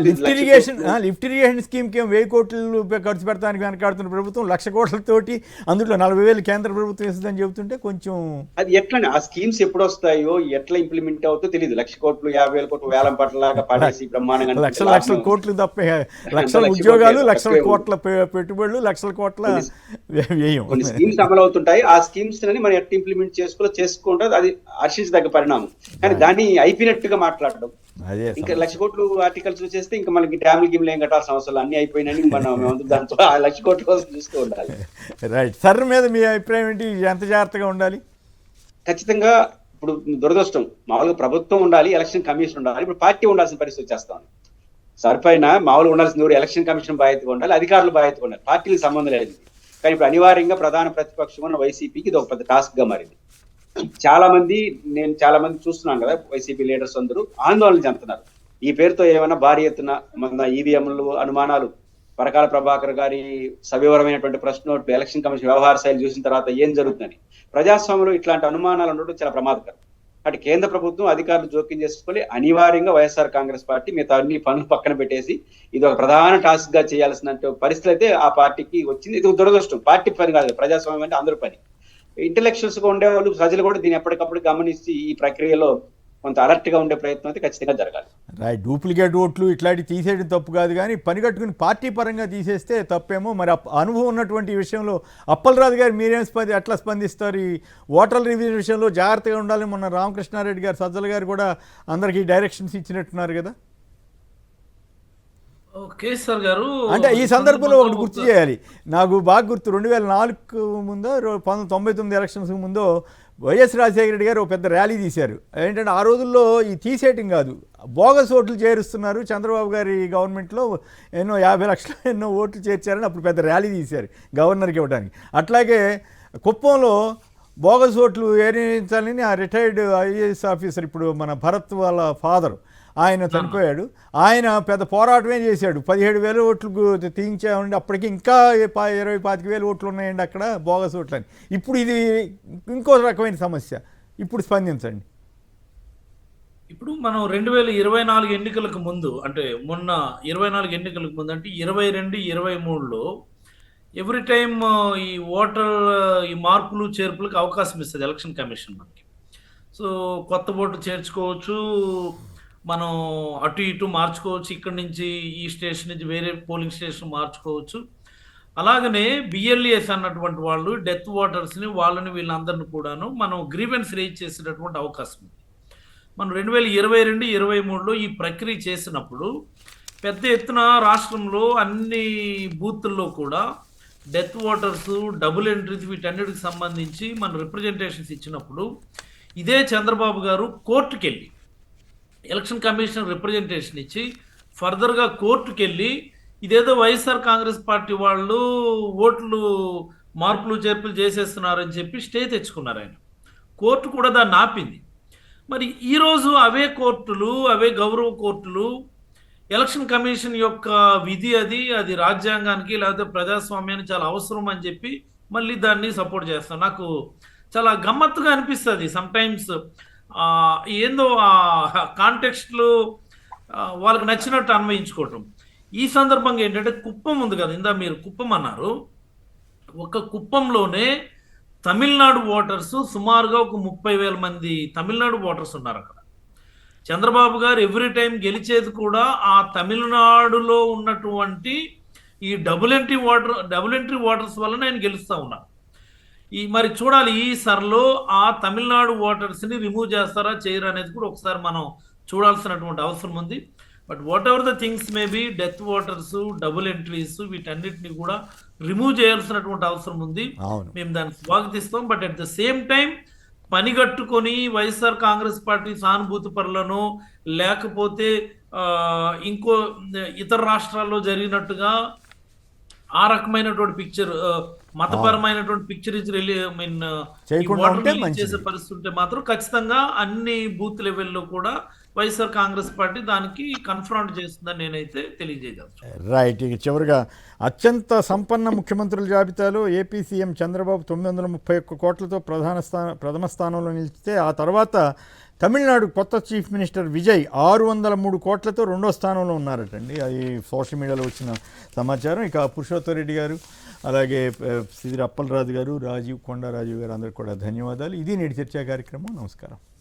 లిఫ్ట్ ఇరిగేషన్ స్కీమ్ కి 1,000 కోట్లు ఖర్చు పెడతానికి వెనకాడుతున్న ప్రభుత్వం 1,00,000 కోట్లతోటి అందులో 40,000 కేంద్ర ప్రభుత్వం ఇస్తుందని చెబుతుంటే కొంచెం అది ఎట్లా, ఆ స్కీమ్స్ ఎప్పుడు వస్తాయో ఎట్లా ఇంప్లిమెంట్ అవుతుందో తెలియదు. 1,00,000 కోట్లు 50,000 కోట్లు వేలం పట్లలాగా పడేసి బ్రహ్మాండంగా లక్షల కోట్లు తప్ప, లక్షల ఉద్యోగాలు, 1,00,000 కోట్ల పెట్టుబడులు, 1,00,000 కోట్ల వ్యయం. కొన్ని స్కీమ్స్ అమలు అవుతుంటాయి. ఆ స్కీమ్స్ అని మనం ఎట్లా ఇంప్లిమెంట్ చేసుకుంటే అది హర్షించదగ్గ పరిణామం. కానీ దాన్ని అయిపోయినట్టుగా మాట్లాడడం, ఇంకా 1,00,000 కోట్లు ఆర్టికల్స్ చేస్తే ఇంకా మనకి డ్యామ్లు గిమ్లు ఏం కట్టాల్సిన అవసరం, అన్ని అయిపోయినాయి. మనం దాంతో 1,00,000 కోట్ల కోసం చూస్తూ ఉండాలి. రైట్. సర్ మీద మీ అభిప్రాయం ఏంటి? ఎంత జాగ్రత్తగా ఉండాలి? ఖచ్చితంగా ఇప్పుడు దురదృష్టం, మామూలుగా ప్రభుత్వం ఉండాలి, ఎలక్షన్ కమిషన్ ఉండాలి. ఇప్పుడు పార్టీ ఉండాల్సిన పరిస్థితి వచ్చేస్తాం. సరిపైన మామూలుగా ఉండాల్సిన ఎలక్షన్ కమిషన్ బాధ్యతగా ఉండాలి, అధికారులు బాధ్యతగా ఉండాలి, పార్టీలకు సంబంధం లేదు. కానీ ఇప్పుడు అనివార్యంగా ప్రధాన ప్రతిపక్షం ఉన్న వైసీపీకి ఇది ఒక పెద్ద టాస్క్ గా మారింది. నేను చాలా మంది చూస్తున్నాను కదా, వైసీపీ లీడర్స్ అందరూ ఆందోళన చెందుతున్నారు. ఈ పేరుతో ఏమైనా భారీ ఎత్తున మన ఈవీఎంలు అనుమానాలు, పరకాల ప్రభాకర్ గారి సవివరమైనటువంటి ప్రెస్ నోట్, ఎలక్షన్ కమిషన్ వ్యవహార శైలి చూసిన తర్వాత ఏం జరుగుతుందని ప్రజాస్వామ్యంలో ఇట్లాంటి అనుమానాలు ఉండడం చాలా ప్రమాదకరం. అటు కేంద్ర ప్రభుత్వం అధికారులు జోక్యం చేసుకొని అనివార్యంగా వైఎస్ఆర్ కాంగ్రెస్ పార్టీ మిగతా అన్ని పనులు పక్కన పెట్టేసి ఇది ఒక ప్రధాన టాస్క్ గా చేయాల్సిన పరిస్థితి అయితే ఆ పార్టీకి వచ్చింది. ఇది దురదృష్టం. పార్టీ పని కాదు, ప్రజాస్వామ్యం అంటే అందరూ పని. ఇంటెలెక్చువల్స్ గా ఉండేవాళ్ళు, ప్రజలు కూడా దీన్ని ఎప్పటికప్పుడు గమనించి ఈ ప్రక్రియలో కొంత అలర్ట్ గా ఉండే ప్రయత్నం అయితే ఖచ్చితంగా జరగాలి. రైట్, డూప్లికేట్ ఓట్లు ఇట్లాంటివి తీసేయడం తప్పు కాదు, కానీ పని కట్టుకుని పార్టీ పరంగా తీసేస్తే తప్పేమో. మరి అనుభవం ఉన్నటువంటి ఈ విషయంలో అప్పలరాజు గారు మీరేం ఎట్లా స్పందిస్తారు? ఈ ఓటర్ రివ్యూ విషయంలో జాగ్రత్తగా ఉండాలి. మొన్న రామకృష్ణారెడ్డి గారు, సజ్జల గారు కూడా అందరికీ డైరెక్షన్స్ ఇచ్చినట్టున్నారు కదా. కేసీఆర్ గారు అంటే ఈ సందర్భంలో ఒకటి గుర్తు చేయాలి, నాకు బాగా గుర్తు, 2004 ముందో 1999 ఎలక్షన్స్ ముందో వైఎస్ రాజశేఖర రెడ్డి గారు ఒక పెద్ద ర్యాలీ తీశారు. ఏంటంటే ఆ రోజుల్లో ఈ తీసేయటం కాదు, బోగస్ ఓట్లు చేరుస్తున్నారు, చంద్రబాబు గారి గవర్నమెంట్లో ఎన్నో 50 లక్షలు ఎన్నో ఓట్లు చేర్చారని అప్పుడు పెద్ద ర్యాలీ తీశారు గవర్నర్కి ఇవ్వడానికి. అట్లాగే కుప్పంలో బోగస్ ఓట్లు ఏరించాలని ఆ రిటైర్డ్ ఐఏఎస్ ఆఫీసర్, ఇప్పుడు మన భరత్ వాళ్ళ ఫాదర్, ఆయన చనిపోయాడు. ఆయన పెద్ద పోరాటమే చేశాడు. 17,000 ఓట్లు తీయించామండి, అప్పటికి ఇంకా 20-25,000 ఓట్లు ఉన్నాయండి అక్కడ బోగస్ ఓట్లు అని. ఇప్పుడు ఇది ఇంకో రకమైన సమస్య. ఇప్పుడు స్పందించండి. ఇప్పుడు మనం 2024 ఎన్నికలకు ముందు, అంటే మొన్న 24 ఎన్నికలకు ముందు, అంటే 22-23లో ఎవ్రీ టైమ్ ఈ ఓటర్ ఈ మార్పులు చేర్పులకు అవకాశం ఇస్తుంది ఎలక్షన్ కమిషన్ మనకి. సో కొత్త ఓటు చేర్చుకోవచ్చు, మనం అటు ఇటు మార్చుకోవచ్చు, ఇక్కడి నుంచి ఈ స్టేషన్ నుంచి వేరే పోలింగ్ స్టేషన్ మార్చుకోవచ్చు. అలాగనే బిఎల్ఏఎస్ అన్నటువంటి వాళ్ళు డెత్ ఓటర్స్ని, వాళ్ళని వీళ్ళందరిని కూడాను మనం గ్రీవెన్స్ రేజ్ చేసేటటువంటి అవకాశం ఉంది. మనం 2022-23లో ఈ ప్రక్రియ చేసినప్పుడు పెద్ద ఎత్తున రాష్ట్రంలో అన్ని బూతుల్లో కూడా డెత్ ఓటర్స్, డబుల్ ఎంట్రీస్, వీటన్నిటికి సంబంధించి మన రిప్రజెంటేషన్స్ ఇచ్చినప్పుడు ఇదే చంద్రబాబు గారు కోర్టుకు వెళ్ళి ఎలక్షన్ కమిషన్ రిప్రజెంటేషన్ ఇచ్చి ఫర్దర్గా కోర్టుకు వెళ్ళి ఇదేదో వైఎస్ఆర్ కాంగ్రెస్ పార్టీ వాళ్ళు ఓట్లు మార్పులు చేర్పులు చేసేస్తున్నారని చెప్పి స్టే తెచ్చుకున్నారు ఆయన. కోర్టు కూడా దాన్ని ఆపింది. మరి ఈరోజు అవే కోర్టులు, అవే గౌరవ కోర్టులు ఎలక్షన్ కమిషన్ యొక్క విధి అది రాజ్యాంగానికి లేకపోతే ప్రజాస్వామ్యానికి చాలా అవసరం అని చెప్పి మళ్ళీ దాన్ని సపోర్ట్ చేస్తాం. నాకు చాలా గమ్మత్తుగా అనిపిస్తుంది సమ్టైమ్స్. ఏందో ఆ కాంటెక్స్ట్లో వాళ్ళకి నచ్చినట్టు అన్వయించుకోవటం. ఈ సందర్భంగా ఏంటంటే కుప్పం ఉంది కదా, ఇందా మీరు కుప్పం అన్నారు. ఒక కుప్పంలోనే తమిళనాడు ఓటర్స్ సుమారుగా ఒక 30,000 మంది తమిళనాడు ఓటర్స్ ఉన్నారు అక్కడ. చంద్రబాబు గారు ఎవ్రీ టైం గెలిచేది కూడా ఆ తమిళనాడులో ఉన్నటువంటి ఈ డబుల్ ఎంట్రీ ఓటర్స్ వలన ఆయన గెలుస్తూ ఉన్నారు. మరి చూడాలి ఈ సర్లో ఆ తమిళనాడు ఓటర్స్ని రిమూవ్ చేస్తారా చేయరు అనేది కూడా ఒకసారి మనం చూడాల్సినటువంటి అవసరం ఉంది. But whatever the things maybe death voters, double entries, వీటన్నిటిని కూడా రిమూవ్ చేయాల్సినటువంటి అవసరం ఉంది. మేము దాన్ని స్వాగతిస్తాం. But at the same time పనిగట్టుకొని వైఎస్ఆర్ కాంగ్రెస్ పార్టీ సానుభూతి పరులను, లేకపోతే ఇంకో ఇతర రాష్ట్రాల్లో జరిగినట్టుగా ఆ రకమైనటువంటి పిక్చర్, మతపరమైనటువంటి పిక్చర్ చేసే పరిస్థితి ఉంటే మాత్రం ఖచ్చితంగా అన్ని బూత్ లెవెల్లో కూడా వైఎస్ఆర్ కాంగ్రెస్ పార్టీ దానికి కన్ఫ్రంట్ చేస్తుందని నేనైతే తెలియజేయగలను. రైట్. ఇక చివరిగా అత్యంత సంపన్న ముఖ్యమంత్రుల జాబితాలో ఏపీ సీఎం చంద్రబాబు 931 కోట్లతో ప్రథమ స్థానంలో నిలిచితే, ఆ తర్వాత తమిళనాడు కొత్త చీఫ్ మినిస్టర్ విజయ్ 603 కోట్లతో రెండో స్థానంలో ఉన్నారటండి. అది సోషల్ మీడియాలో వచ్చిన సమాచారం. ఇక పురుషోత్తమ్ రెడ్డి గారు, అలాగే సిదిరి అప్పలరాజు గారు, కొండా రాజీవ్ గారు అందరికీ కూడా ధన్యవాదాలు. ఇది నేటి చర్చా కార్యక్రమం. నమస్కారం.